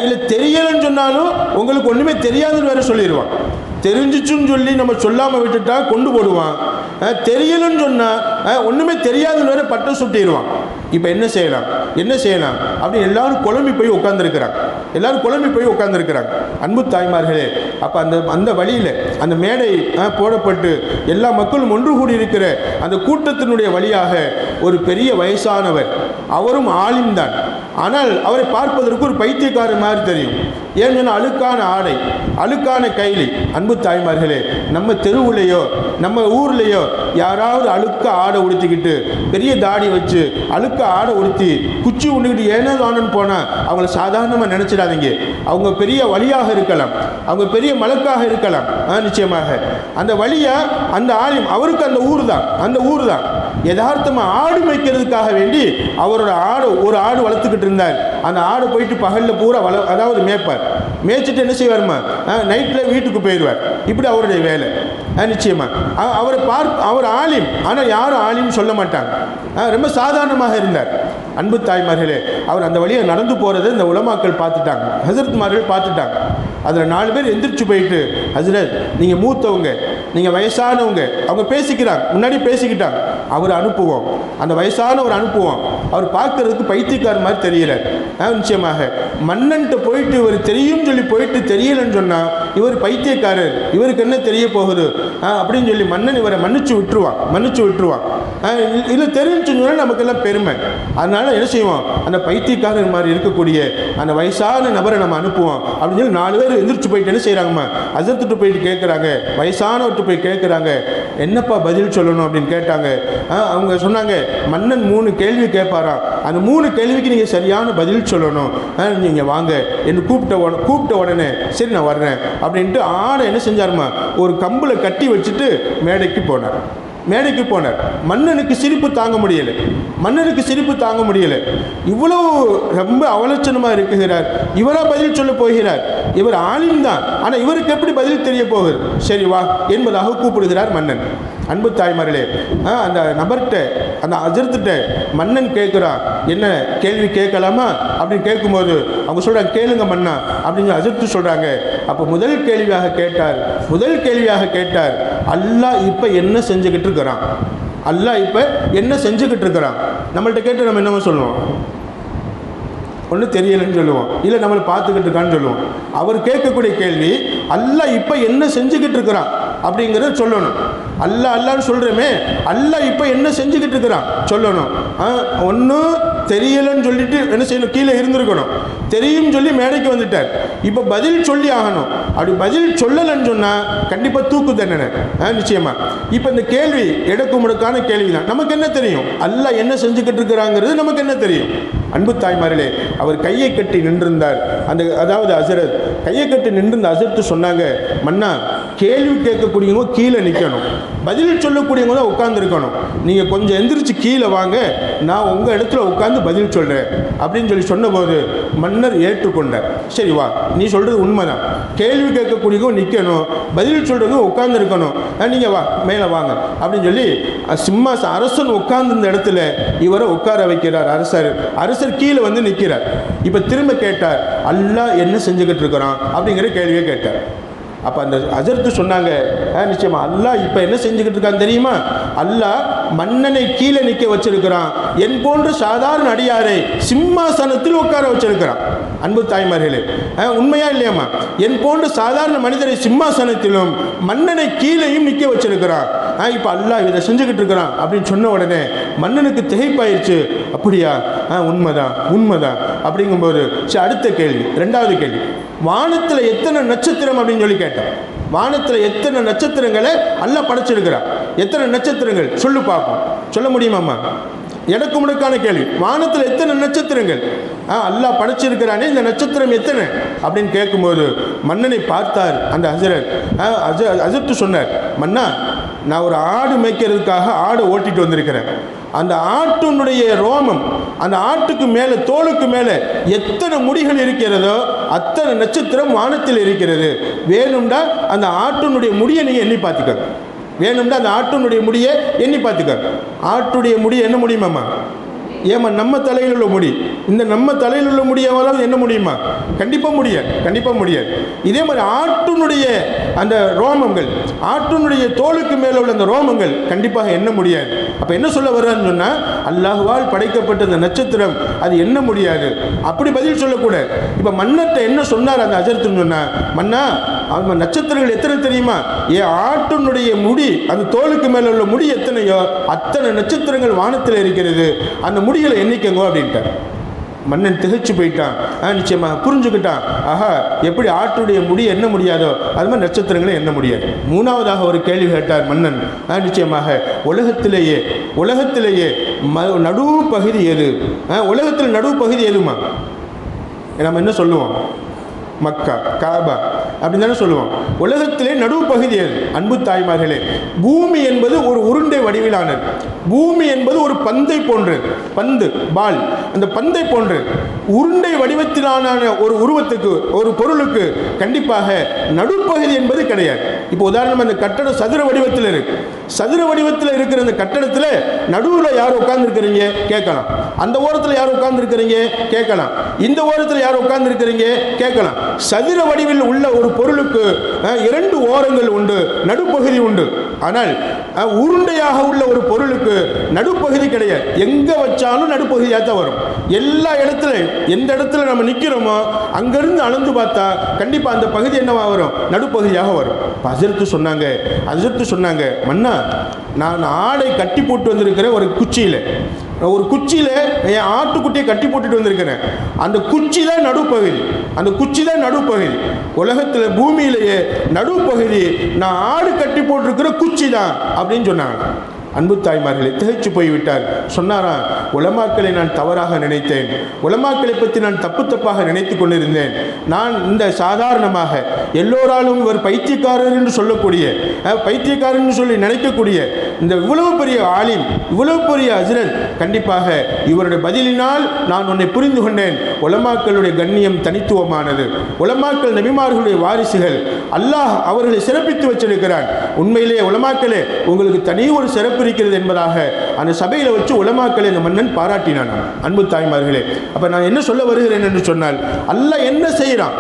Speaker 1: இல்லை தெரியலைன்னு சொன்னாலும் உங்களுக்கு ஒன்றுமே தெரியாதுன்னு வேறு சொல்லிடுவான். தெரிஞ்சிச்சுன்னு சொல்லி நம்ம சொல்லாமல் விட்டுட்டா கொண்டு போடுவான். தெரியலன்னு சொன்னால் ஒன்றுமே தெரியாதுன்னு வேறு பட்டம் சுட்டிடுவான். இப்போ என்ன செய்யலாம் அப்படின்னு எல்லாரும் குழம்பி போய் உட்காந்துருக்கிறாங்க. அன்பு தாய்மார்களே, அப்போ அந்த வழியில் அந்த மேடை போடப்பட்டு எல்லா மக்களும் ஒன்று கூடி இருக்கிற அந்த கூட்டத்தினுடைய வழியாக ஒரு பெரிய வயசானவர், அவரும் ஆலிம் தான், ஆனால் அவரை பார்ப்பதற்கு ஒரு பைத்தியக்காரர் மாதிரி தெரியும். ஏன்னு சொன்னால் அழுக்கான ஆடை, அழுக்கான கைலி. அன்பு தாய்மார்களே, நம்ம தெருவுலையோ நம்ம ஊர்லேயோ யாராவது அழுக்க ஆடை உடுத்திக்கிட்டு பெரிய தாடி வச்சு அழுக்க ஆடை உடுத்தி குச்சி உண்டுக்கிட்டு ஏனோ தானன்னு போனால் அவங்கள சாதாரணமாக நினச்சிடாதீங்க. அவங்க பெரிய வழியாக இருக்கலாம், அவங்க பெரிய மலக்காக இருக்கலாம். நிச்சயமாக அந்த வழியாக அந்த ஆலயம் அவருக்கு அந்த ஊர் தான் யதார்த்தமாக ஆடு மேய்க்கிறதுக்காக வேண்டி அவரோட ஒரு ஆடு வளர்த்துக்கிட்டு இருந்தார். அந்த ஆடு போயிட்டு பகலில் பூரா அதாவது மேய்ச்சிட்டு என்ன செய்வார்மா, நைட்டில் வீட்டுக்கு போயிடுவார். இப்படி அவருடைய வேலை. நிச்சயமாக அவர் ஆலிம், ஆனால் யாரும் ஆலிம்னு சொல்ல மாட்டாங்க. ரொம்ப சாதாரணமாக இருந்தார். அன்பு தாய்மார்களே, அவர் அந்த வழியை நடந்து போகிறத இந்த உலமாக்கள் பார்த்துட்டாங்க, ஹசரத்மார்கள் பார்த்துட்டாங்க. அதில் 4 பேர் எந்திரிச்சு போயிட்டு, ஹசரத் நீங்கள் மூத்தவங்க, நீங்கள் வயசானவங்க, அவங்க முன்னாடி பேசிக்கிட்டாங்க, அவர் அனுப்புவோம், அந்த வயசானவர் அனுப்புவோம், அவர் பார்க்கறதுக்கு பைத்தியக்கார மாதிரி தெரியறார். நிச்சயமாக மன்னன்ட்ட போயிட்டு இவர் தெரியும் சொல்லி போயிட்டு தெரியலன்னு சொன்னால் இவர் பைத்தியக்காரர், இவருக்கு என்ன தெரிய போகுது அப்படின்னு சொல்லி மன்னன் இவரை மன்னிச்சு விட்டுருவான். இல்லை தெரிஞ்சுன்னு சொன்னால் நமக்கெல்லாம் பெருமை. அதனால என்ன செய்வோம், அந்த பைத்தியக்காரர் மாதிரி இருக்கக்கூடிய அந்த வயசான நபரை நம்ம அனுப்புவோம் அப்படின்னு சொல்லி 4 பேர் எந்திரிச்சு போயிட்டு என்ன செய்கிறாங்கம்மா, ஹசரத்துட்டு போயிட்டு கேட்குறாங்க, வயசானவர்கிட்ட போய் கேட்குறாங்க, என்னப்பா பதில் சொல்லணும் அப்படின்னு கேட்டாங்க. அவங்க சொன்னாங்க, மன்னன் 3 கேள்வி கேட்பாராம், அந்த 3 கேள்விக்கு நீங்கள் சரியான பதில் சொல்லணும், நீங்கள் வாங்க என்று கூப்பிட்ட உடனே சரி நான் வர்றேன் அப்படின்ட்டு ஆடை என்ன செஞ்சாருமா, ஒரு கம்பில் கட்டி வச்சுட்டு மேடைக்கு போனார். மன்னனுக்கு சிரிப்பு தாங்க முடியலை. இவ்வளோ ரொம்ப அவலட்சணமாக இருக்குகிறார். இவராக பதில் சொல்ல போகிறார். இவர் ஆலிம் தான், ஆனால் இவருக்கு எப்படி பதில் தெரிய போகுது? சரி வா என்பதாக கூப்பிடுகிறார் மன்னன். அன்பு தாய்மார்களே, அந்த நபர்கிட்ட, அந்த ஹஜ்ரத்திட்ட மன்னன் கேட்குறான், என்ன கேள்வி கேட்கலாமா அப்படின்னு கேட்கும்போது அவங்க சொல்கிறாங்க, கேளுங்க மன்னா அப்படின்னு ஹஜ்ரத்து சொல்கிறாங்க. அப்போ முதல் கேள்வியாக கேட்டார், அல்லாஹ் இப்போ என்ன செஞ்சுக்கிட்டு இருக்கிறான்? நம்மள்கிட்ட கேட்டு நம்ம என்னமோ சொல்லுவோம், ஒன்று தெரியலைன்னு சொல்லுவோம், இல்லை நம்மளை பார்த்துக்கிட்டு இருக்கான்னு சொல்லுவோம். அவர் கேட்கக்கூடிய கேள்வி, அல்லாஹ் இப்போ என்ன செஞ்சுக்கிட்டு இருக்கிறான் அப்படிங்கிறத சொல்லணும். அல்லான்னு சொல்கிறோமே, அல்லாஹ் இப்போ என்ன செஞ்சுக்கிட்டு இருக்கிறான் சொல்லணும். ஒன்று தெரியலைன்னு சொல்லிட்டு என்ன செய்யணும், கீழே இருந்திருக்கணும். தெரியும் சொல்லி மேடைக்கு வந்துட்டார், இப்போ பதில் சொல்லி ஆகணும். அப்படி பதில் சொல்லலைன்னு சொன்னால் கண்டிப்பாக தூக்கு தண்டனை. நிச்சயமாக இப்போ இந்த கேள்வி எடக்கு முடக்கான கேள்வி தான். நமக்கு என்ன தெரியும், அல்லாஹ் என்ன செஞ்சுக்கிட்டு இருக்கிறாங்கிறது நமக்கு என்ன தெரியும்? அன்பு தாய்மார்களே, அவர் கையை கட்டி நின்றிருந்தார். அதாவது ஹசரத் கையை கட்டி நின்றிருந்த ஹசரத்து சொன்னாங்க, மன்னா கேள்வி கேட்கக்கூடியவங்க கீழே நிற்கணும், பதில் சொல்லக்கூடியவங்க தான் உட்காந்துருக்கணும். நீங்கள் கொஞ்சம் எந்திரிச்சு கீழே வாங்க, நான் உங்கள் இடத்துல உட்காந்து பதில் சொல்கிறேன் அப்படின்னு சொன்னபோது மன்னர் ஏற்றுக்கொண்டார். சரி வா, நீ சொல்கிறது உண்மைதான், கேள்வி கேட்கக்கூடியவங்க நிற்கணும், பதில் சொல்கிறவங்க உட்காந்துருக்கணும், நீங்கள் வா மேலே வாங்க அப்படின்னு சொல்லி அரசன் உட்கார்ந்து இடத்துல இவரை உட்கார வைக்கிறார். அரசர் கீழே வந்து நிற்கிறார். இப்போ திரும்ப கேட்டார், அல்லாஹ் என்ன செஞ்சுக்கிட்டு இருக்கிறான் அப்படிங்கிற கேள்வியை கேட்டார். அப்போ அந்த ஹஜ்ரத்து சொன்னாங்க, நிச்சயமா அல்லாஹ் இப்போ என்ன செஞ்சுக்கிட்டு இருக்கான்னு தெரியுமா? அல்லாஹ் மன்னனை கீழே நிற்க வச்சிருக்கிறான், என் போன்ற சாதாரண அடியாரை சிம்மாசனத்தில் உட்கார வச்சிருக்கிறான். அன்பு தாய்மார்களே, உண்மையா இல்லையாம்மா? என் போன்ற சாதாரண மனிதரை சிம்மாசனத்திலும் மன்னனை கீழேயும் நிற்க வச்சிருக்கிறான். இப்போ அல்லாஹ் இதை செஞ்சுக்கிட்டு இருக்கிறான் அப்படின்னு சொன்ன உடனே மன்னனுக்கு திகைப்பாயிருச்சு. அப்படியா, உண்மைதான் அப்படிங்கும்போது சரி, அடுத்த கேள்வி, ரெண்டாவது கேள்வி, வானத்தில் எத்தனை நட்சத்திரம் அப்படின்னு சொல்லி கேட்டேன். வானத்தில் எத்தனை நட்சத்திரங்களை அல்லாஹ் படைச்சிருக்கிறான், எத்தனை நட்சத்திரங்கள் சொல்லு பார்ப்போம், சொல்ல முடியுமாம்மா? எனக்கு முடுக்கான கேள்வி. வானத்தில் எத்தனை நட்சத்திரங்கள் அல்லாஹ் படைச்சிருக்கிறானே, இந்த நட்சத்திரம் எத்தனை அப்படின்னு கேட்கும்போது மன்னனை பார்த்தார் அந்த ஹஜரத்து. சொன்னார், மன்னா, நான் ஒரு ஆடு மேய்க்கிறதுக்காக ஆடை ஓட்டிட்டு வந்திருக்கிறேன். அந்த ஆட்டினுடைய ரோமம், அந்த ஆட்டுக்கு மேலே, தோலுக்கு மேலே எத்தனை முடிகள் இருக்கிறதோ அத்தனை நட்சத்திரம் வானத்தில் இருக்கிறது. வேணும்டா அந்த ஆட்டினுடைய முடியை நீங்கள் எண்ணி பார்த்துக்க. வேணும்னா அந்த ஆட்டினுடைய முடியை எண்ணி பார்த்துக்க. ஆட்டுடைய முடி என்ன முடியுமாம்மா? ஏமா நம்ம தலையில் உள்ள முடி, இந்த நம்ம தலையில் உள்ள முடியாவது என்ன முடியுமா? கண்டிப்பாக முடியாது. இதே மாதிரி ஆட்டினுடைய அந்த ரோமங்கள், ஆட்டினுடைய தோலுக்கு மேலே உள்ள அந்த ரோமங்கள் கண்டிப்பாக எண்ண முடியாது. அப்போ என்ன சொல்ல வர்றான்னு சொன்னால், அல்லாஹ்வால் படைக்கப்பட்ட அந்த நட்சத்திரம் அது எண்ண முடியாது. அப்படி பதில் சொல்லக்கூடாது. இப்போ மன்னர்கிட்ட என்ன சொன்னார் அந்த ஹஜரத்துன்னு சொன்னால், மன்னா, அவன் நட்சத்திரங்கள் எத்தனை தெரியுமா? ஆட்டினுடைய முடி, அந்த தோலுக்கு மேலே உள்ள முடி எத்தனையோ அத்தனை நட்சத்திரங்கள் வானத்தில் இருக்கிறது, அந்த முடிகளை எண்ணிக்கங்க அப்படின்ட்டார். மன்னன் திகைச்சு போயிட்டான். நிச்சயமாக புரிஞ்சுக்கிட்டான். ஆஹா, எப்படி ஆட்டுடைய முடி எண்ண முடியாதோ அது மாதிரி நட்சத்திரங்களை எண்ண முடியாது. மூணாவதாக ஒரு கேள்வி கேட்டார் மன்னன். நிச்சயமாக உலகத்திலேயே நடுவு பகுதி எது? உலகத்தில் நடுவு பகுதி எதுமா? நம்ம என்ன சொல்லுவோம்? மக்கா, காபா அப்படின்னு தானே சொல்லுவோம். உலகத்திலே நடுவு பகுதி அது. அன்பு தாய்மார்களே, பூமி என்பது ஒரு உருண்டை வடிவிலானது. பூமி என்பது ஒரு பந்தை போன்றது, பந்து, பால். அந்த பந்தை போன்று உருண்டை வடிவத்திலான ஒரு உருவத்துக்கு, ஒரு பொருளுக்கு கண்டிப்பாக நடுப்பகுதி என்பது கிடையாது. இப்போ உதாரணம், அந்த கட்டடம் சதுர வடிவத்தில் இருக்கு. சதுர வடிவத்தில் இருக்கிற அந்த கட்டடத்தில் நடுவில் யார் உட்கார்ந்துருக்கிறீங்க கேட்கலாம். அந்த ஓரத்தில் யார் உட்கார்ந்துருக்கிறீங்க கேட்கலாம். இந்த ஓரத்தில் யார் உட்கார்ந்துருக்கிறீங்க கேட்கலாம். சதுர வடிவில் உள்ள ஒரு பொருளுக்கு இரண்டு ஓரங்கள் உண்டு, நடுப்பகுதி உண்டு. ஆனால் உருண்டையாக உள்ள ஒரு பொருளுக்கு நடுப்பகுதி கிடையாது. எங்க வச்சாலும் நடுப்பகுதியாக தான் வரும். எல்லா இடத்துலையும், எந்த இடத்துல நம்ம நிற்கிறோமோ அங்கிருந்து அளந்து பார்த்தா கண்டிப்பா அந்த பகுதி என்னவா வரும்? நடுப்பகுதியாக வரும். ஹஜ்ரத்து சொன்னாங்க, மன்னா, நான் ஆடை கட்டி போட்டு வந்திருக்கிறேன் ஒரு குச்சியில் என் ஆட்டுக்குட்டியை கட்டி போட்டுட்டு வந்திருக்கிறேன். அந்த குச்சி தான் நடுப்பகுதி. உலகத்தில் பூமியிலேயே நடுப்பகுதி நான் ஆடு கட்டி போட்டிருக்கிற குச்சி தான் அப்படின்னு சொன்னாங்க. அன்பு தாய்மார்களே, திகைச்சு போய்விட்டார். சொன்னாராம், உலமாக்களை நான் தவறாக நினைத்தேன், உலமாக்களை பற்றி நான் தப்பாக நினைத்து கொண்டிருந்தேன். நான் இந்த சாதாரணமாக எல்லோராலும் இவர் பைத்தியக்காரர் என்று சொல்லக்கூடிய, பைத்தியக்காரர் என்று சொல்லி நினைக்கக்கூடிய இந்த இவ்வளவு பெரிய ஆலிம், இவ்வளவு பெரிய ஹஜ்ரத், கண்டிப்பாக இவருடைய பதிலினால் நான் உன்னை புரிந்து கொண்டேன். உலமாக்களுடைய கண்ணியம் தனித்துவமானது. உலமாக்கள் நபிமார்களுடைய வாரிசுகள். அல்லாஹ் அவர்களை சிறப்பித்து வச்சிருக்கிறான். உண்மையிலே உலமாக்களே, உங்களுக்கு தனி ஒரு சிறப்பு இருக்கிறது என்பதாக அந்த சபையில் வச்சு உலமாக்களை இந்த மன்னன் பாராட்டினான். அன்பு தாய்மார்களே, அப்ப நான் என்ன சொல்ல வருகிறேன் என்று சொன்னால், அல்லாஹ் என்ன செய்யறான்?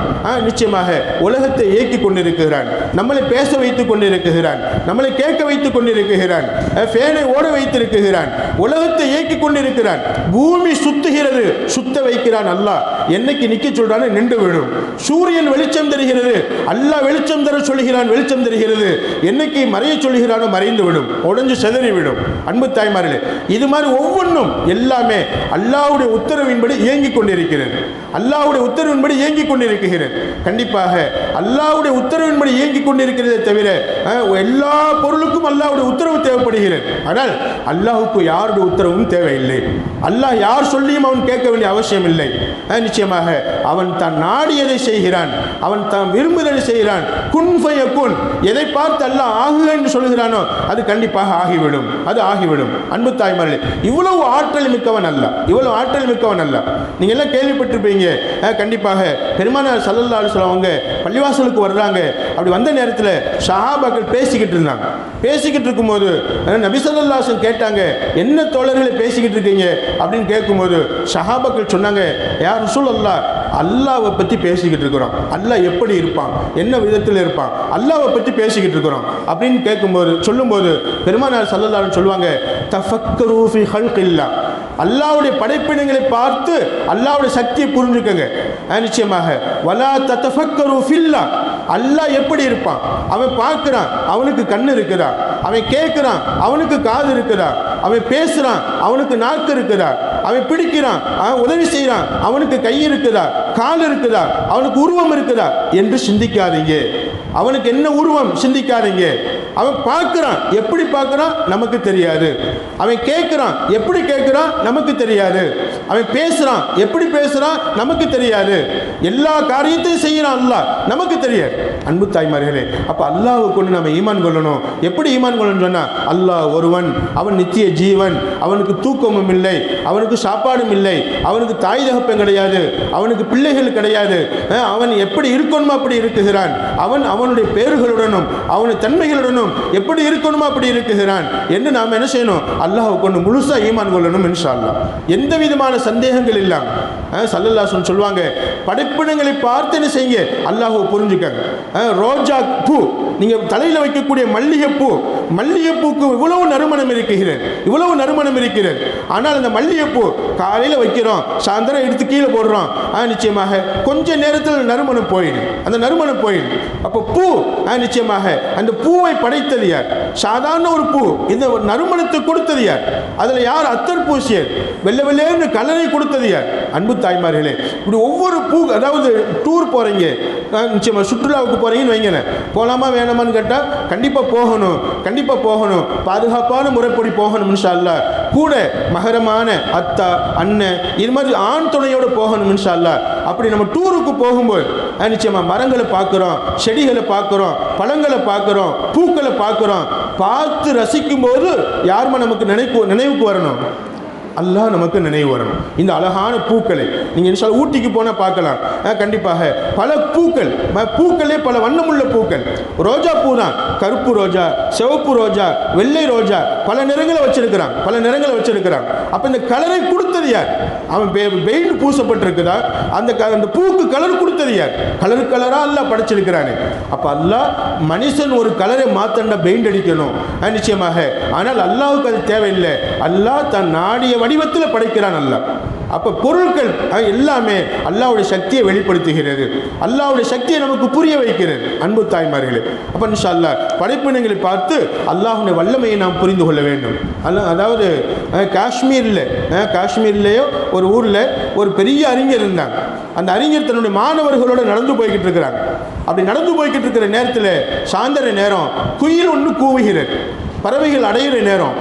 Speaker 1: நிச்சயமாக உலகத்தை இயக்கி கொண்டிருக்கிறான், நம்மளை பேச வைத்துக் கொண்டிருக்கிறான், நம்மளை கேட்க வைத்துக் கொண்டிருக்கிறான், ஃபேனை ஓட வைத்திருக்கிறான், உலகத்தை இயக்கி கொண்டிருக்கிறான். பூமி சுத்துகிறது, சுத்த வைக்கிறான் அல்லாஹ். என்னைக்கு நிக்க சொல்றானே நின்று விடும். சூரியன் வெளிச்சம் தருகிறது, அல்லாஹ் வெளிச்சம் தர சொல்கிறான், வெளிச்சம் தருகிறது. என்னைக்கு மறைய சொல்கிறானோ மறைந்து விடும், உடைஞ்சு செதறி விடும். அன்பு தாய்மார்களே, இது மாதிரி ஒவ்வொன்றும் எல்லாமே அல்லாஹ்வுடைய உத்தரவின்படி இயங்கிக் கொண்டிருக்கிறது. அல்லாஹ்வுடைய உத்தரவின்படி இயங்கிக் கொண்டிருக்கிறது. கண்டிப்பாக அல்லாஹ்வுடைய உத்தரவின்படி இயங்கிக் கொண்டிருக்கிறதே தவிர எல்லா பொருளுக்கும் அல்லாஹ்வுடைய உத்தரவு தேவைப்படுகிறது. ஆனால் அல்லாஹ்வுக்கு யாருடைய உத்தரவும் தேவையில்லை. அல்லாஹ் யார் சொல்லியும் அவன் கேட்க வேண்டிய அவசியம் இல்லை. நிச்சயமாக அவன் தான் நாடியதை செய்கிறான், அவன் தான் விரும்புதலை செய்கிறான். குன் ஃபயகுன், எதை பார்த்து அல்லாஹ் ஆகுக என்று சொல்கிறானோ அது கண்டிப்பாக ஆகிவிடும், அது ஆகிவிடும். அன்பு தாய்மார்களே, இவ்வளவு ஆற்றல் மிக்கவன் அல்ல, இவ்வளவு ஆற்றல் மிக்கவன் அல்ல. நீங்க எல்லாம் கேள்விப்பட்டிருப்பீங்க. கண்டிப்பாக பெருமானார் ஸல்லல்லாஹு அலைஹி வஸல்லம் அவங்க பள்ளிவாசலுக்கு வர்றாங்க. அப்படி வந்த நேரத்தில் சஹாபாக்கள் பேசிக்கிட்டு இருந்தாங்க. பேசிக்கிட்டு இருக்கும்போது நபி ஸல்லல்லாஹு அலைஹி வஸல்லம் கேட்டாங்க, என்ன தோழர்களை பேசிக்கிட்டு இருக்கீங்க அப்படின்னு கேட்கும்போது சஹாபாக்கள் சொன்னாங்க, யா ரசூலல்லாஹ், அல்லாஹ்வை பற்றி பேசிக்கிட்டு இருக்கிறோம். அல்லாஹ் எப்படி இருப்பான், என்ன விதத்தில் இருப்பான், அல்லாஹ்வை பற்றி பேசிக்கிட்டு இருக்கிறோம் அப்படின்னு கேட்கும்போது, சொல்லும்போது பெருமானார் ஸல்லல்லாஹு அலைஹி வஸல்லம் சொல்லுவாங்க, தஃபக்கரு ஃபீ ஹல்கில்லாஹ், அல்லாஹ்வுடைய படைப்பினங்களை பார்த்து அல்லாஹ்வுடைய சக்தியை புரிஞ்சுக்கங்க. நிச்சயமாக வலா தத்தஃபக்கரு ஃபில்லா, அல்லாஹ் எப்படி இருப்பான், அவன் பார்க்கிறான், அவனுக்கு கண்ணு இருக்குதா, அவன் கேட்கிறான், அவனுக்கு காது இருக்குதா, அவன் பேசுறான், அவனுக்கு நாக்கு இருக்குதா, அவன் பிடிக்கிறான், அவன் உதவி செய்யறான், அவனுக்கு கை இருக்குதா, கால் இருக்குதா, அவனுக்கு உருவம் இருக்குதா என்று சிந்திக்காதீங்க. அவனுக்கு என்ன உருவம் சிந்திக்காதீங்க. அவன் பார்க்கிறான், எப்படி பார்க்கிறான் நமக்கு தெரியாது. அவன் கேட்கிறான், எப்படி கேட்கிறான் நமக்கு தெரியாது. அவன் பேசுறான், எப்படி பேசுறான் நமக்கு தெரியாது. எல்லா காரியத்தையும் செய்யறான் அல்லாஹ், நமக்கு தெரியாது. அன்பு தாய்மார்களே, அப்ப அல்லாஹ்வை கொண்டு நம்ம ஈமான் கொள்ளணும். எப்படி ஈமான் கொள்ளணும் சொன்னா, அல்லாஹ் ஒருவன், அவன் நித்திய ஜீவன், அவனுக்கு தூக்கமும் இல்லை, அவனுக்கு சாப்பாடும் இல்லை, அவனுக்கு தாய் தகப்பன் கிடையாது, அவனுக்கு பிள்ளைகள் கிடையாது. அவன் எப்படி இருக்கணுமோ அப்படி இருக்குகிறான். அவன் அவனுடைய பேர்களுடனும் அவனுடைய தன்மைகளுடனும் எப்படி இருக்கணுமோ அப்படி இருக்குகிறான் என்று நாம் என்ன செய்யணும், அல்லாஹ்வை கொண்டு முழுசா ஈமான் கொள்ளணும் இன்ஷா அல்லாஹ். எந்த விதமான சந்தேகங்கள் இல்லாம ஸல்லல்லாஹு அலைஹி சொல்லுவாங்க, படைப்பினங்களை பார்த்து என்ன செய்யுங்க, அல்லாஹ்வை புரிஞ்சுக்கங்க. ரோஜா பூ, நீங்க தலையில வைக்கக்கூடிய மல்லிகைப்பூ, மல்லிகைப்பூக்கு இவ்வளவு நறுமணம் இருக்கிறது, இவ்வளவு நறுமணம் இருக்கிறது. ஆனால் அந்த மல்லிகைப்பூ காலையில வைக்கிறோம், சாயந்தரம் எடுத்து கீழே போடுறோம், நிச்சயமாக கொஞ்ச நேரத்தில் நறுமணம் போயிடும், அந்த நறுமணம் போயிடும். அப்போ பூ நிச்சயமாக அந்த பூவை படைத்தது யார்? சாதாரண ஒரு பூ, இந்த நறுமணத்தை கொடுத்தது யார்? அதுல யார் அத்தர் பூசியர்? வெள்ளை வெள்ளைன்னு கலரை கொடுத்தது யார்? அன்பு தாய்மார்களே, இப்படி ஒவ்வொரு பூ, அதாவது டூர் போறீங்க, நிச்சயமா சுற்றுலாவுக்கு போறீங்கன்னு வைங்க, போலாமா வேணாமான்னு கேட்டா கண்டிப்பா போகணும், கண்டிப்பா போகணும், பாதுகாப்பான முறைப்படி போகணும் இன்ஷா அல்லாஹ். கூட மகரமான அத்தா அண்ணன் இது மாதிரி ஆண் துணையோடு போகணும் இன்ஷா அல்லாஹ். அப்படி நம்ம டூருக்கு போகும்போது நிச்சயமா மரங்களை பார்க்கிறோம், செடிகளை பார்க்கிறோம், பழங்களை பார்க்கிறோம், பூக்களை பார்க்கிறோம். பார்த்து ரசிக்கும் போது யாருமா நமக்கு நினைவுக்கு வரணும்? அல்லாஹ் நமக்கு நினைவு வரணும். இந்த அழகான பூக்களை நீங்க இன்ஷா அல்லாஹ் ஊட்டிக்கு போனா பார்க்கலாம். கண்டிப்பாக பல பூக்கள், பூக்களே பல வண்ணமுள்ள பூக்கள். ரோஜா பூ தான், கருப்பு ரோஜா, சிவப்பு ரோஜா, வெள்ளை ரோஜா, பல நிறங்களை வச்சிருக்கிறான், பல நிறங்களை வச்சிருக்கிறான். அப்ப இந்த கலரை கொடுத்தது யார்? அவன் பெயிண்ட் பூசப்பட்டிருக்குதா, அந்த பூக்கு கலர் கொடுத்தது யார்? கலரா அல்லாஹ் படைச்சிருக்கிறானே. அப்ப அல்லாஹ் மனுஷன் ஒரு கலரை மாத்தண்ட பெயிண்ட் அடிக்கணும் நிச்சயமாக. ஆனால் அல்லாஹ்வுக்கு அது தேவையில்லை. அல்லாஹ் தன் நாடிய வடிவத்தில் படைக்கிறான் அல்லாஹ். அப்ப பொருட்கள் எல்லாமே அல்லாஹ்வுடைய சக்தியை வெளிப்படுத்துகிறது, அல்லாஹ்வுடைய சக்தியை நமக்கு புரிய வைக்கிறது. அன்பு தாய்மார்களே, அப்ப இன்ஷா அல்லாஹ் படைப்பினங்களை பார்த்து அல்லாஹ்வுடைய வல்லமையை நாம் புரிந்து கொள்ள வேண்டும். அதாவது காஷ்மீர்லயோ ஒரு ஊர்ல ஒரு பெரிய அறிஞர் இருந்தாங்க. அந்த அறிஞர் தன்னுடைய மாணவர்களோட நடந்து போய்கிட்டு இருக்கிறாங்க. அப்படி நடந்து போய்கிட்டு இருக்கிற நேரத்தில் சாயந்தர நேரம் குயில் ஒன்று கூவுகிறது. பறவைகள் அடையிற நேரம்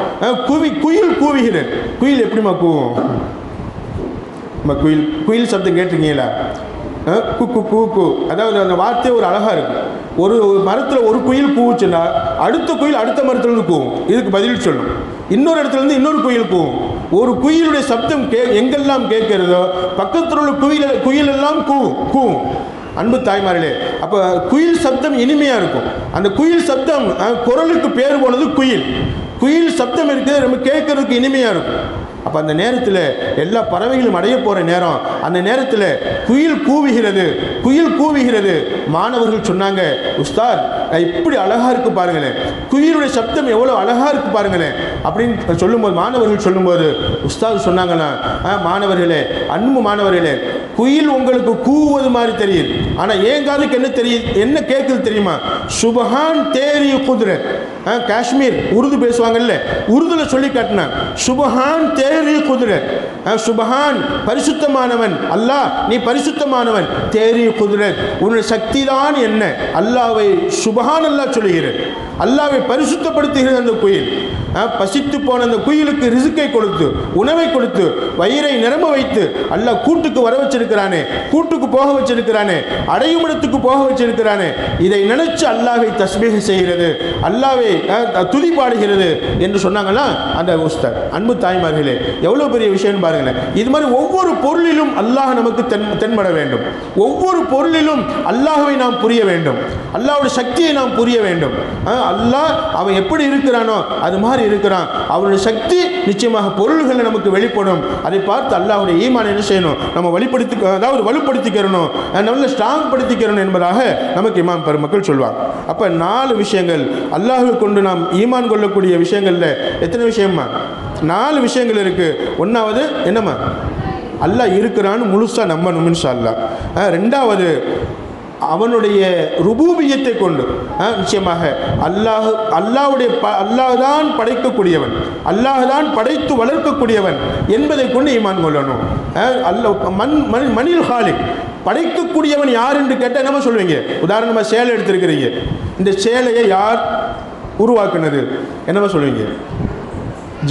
Speaker 1: குயில் கூவுகிறது. குயில் எப்படிமா கூவும்? குயில் சப்தம் கேட்டிருக்கீங்களா? குக்கு கூக்கு, அதாவது அந்த வார்த்தை ஒரு அழகா இருக்கு. ஒரு மரத்தில் ஒரு குயில் கூவுச்சுன்னா அடுத்த குயில் அடுத்த மரத்துலேருந்து கூவும், இதுக்கு பதில் சொல்லும். இன்னொரு இடத்துல இருந்து இன்னொரு குயில் கூவும். ஒரு குயிலுடைய சப்தம் எங்கெல்லாம் கேட்கிறதோ பக்கத்தில் உள்ள குயில் எல்லாம் கூவும். அன்பு தாய்மார்களே, அப்போ குயில் சப்தம் இனிமையாக இருக்கும். அந்த குயில் சப்தம் குரலுக்கு பேர் போனது குயில். குயில் சப்தம் இருக்குது, நம்ம கேட்கறதுக்கு இனிமையாக இருக்கும். அப்போ அந்த நேரத்தில் எல்லா பறவைகளும் அடைய போகிற நேரம், அந்த நேரத்தில் குயில் கூவுகிறது. மாணவர்கள் சொன்னாங்க, உஸ்தாத் இப்படி அழகா இருக்கு பாருங்களேன், குயிலுடைய சப்தம் எவ்வளோ அழகா இருக்கு பாருங்களேன் அப்படின்னு சொல்லும்போது, மாணவர்கள் சொல்லும்போது உஸ்தாத் சொன்னாங்கன்னா, மாணவர்களே, அன்பு மாணவர்களே, குயில் உங்களுக்கு கூவுவது மாதிரி தெரியுது, ஆனால் ஏன் காதுக்கு என்ன தெரியுது, என்ன கேட்குது தெரியுமா? சுபஹான் தேரி குதிரத். காஷ்மீர் உருது பேசுவாங்கல்ல, உருதுல சொல்லி காட்டினான், சுபஹான் தேரி குதிரத். சுபஹான் பரிசுத்தமானவன் அல்லாஹ், நீ பரிசுத்தமானவன். தேரி குதிரத், உன்னுடைய சக்தி தான் என்ன? அல்லாஹ்வை சுபஹான் அல்லாஹ் சொல்லுகிறது, அல்லாஹ்வை பரிசுத்தப்படுத்துகிறது. அந்த குயில் பசித்து போன அந்த குயிலுக்கு ரிசுக்கை கொடுத்து, உணவை கொடுத்து, வயிறை நிரம்ப வைத்து அல்லாஹ் கூட்டுக்கு வர வச்சிருக்கிறானே, கூட்டுக்கு போக வச்சிருக்கிறானே, அடையும் இடத்துக்கு போக வச்சிருக்கிறானே. இதை நினைச்சு அல்லாஹ்வை தஸ்பீஹ் செய்கிறது, அல்லாஹ்வை துதி பாடுகிறது என்று சொன்னாங்கன்னா அந்த உஸ்தாத். அன்பு தாய்மார்களே, எவ்வளவு பெரிய விஷயம் பாருங்களேன். இது மாதிரி ஒவ்வொரு பொருளிலும் அல்லாஹ் நமக்கு தென்பட வேண்டும். ஒவ்வொரு பொருளிலும் அல்லாஹ்வை நாம் புரிய வேண்டும், அல்லாஹ்வுடைய சக்தியை நாம் புரிய வேண்டும். அல்லாஹ் அவன் எப்படி இருக்கிறானோ அது மாதிரி இருக்கிறான். அவனுடைய சக்தி நிச்சயமாக பொருள்கள் நமக்கு வெளிப்படும். அதை பார்த்து அல்லாஹ்வுடைய ஈமான் என்ன செய்யணும், நம்ம வலுப்படுத்திக்கிறணும், நல்ல ஸ்ட்ராங் படுத்திக்கிறணும் என்பதாக நமக்கு இமாம் பெருமக்கள் சொல்வாங்க. அப்ப 4 விஷயங்கள் அல்லாஹ்வை கொண்டு நாம் ஈமான் கொள்ளக்கூடிய விஷயங்கள்ல எத்தனை விஷயமா? 4 விஷயங்கள் இருக்குது. ஒன்றாவது என்னம்மா, அல்லாஹ் இருக்கிறான்னு முழுசாக நம்பணும் இன்ஷா அல்லாஹ். ரெண்டாவது அவனுடைய ருபூபியத்தை கொண்டு நிச்சயமாக அல்லாஹ் தான் படைக்கக்கூடியவன், அல்லாஹ் தான் படைத்து வளர்க்கக்கூடியவன் என்பதை கொண்டு ஈமான் கொள்ளணும். அல்லாஹ் மனில் ஹாலிக், படைக்கக்கூடியவன் யார் என்று கேட்டால் என்ன சொல்லுவீங்க? உதாரணமாக சேலை எடுத்திருக்கிறீங்க, இந்த சேலையை யார் உருவாக்குனது என்னவா சொல்லுவீங்க?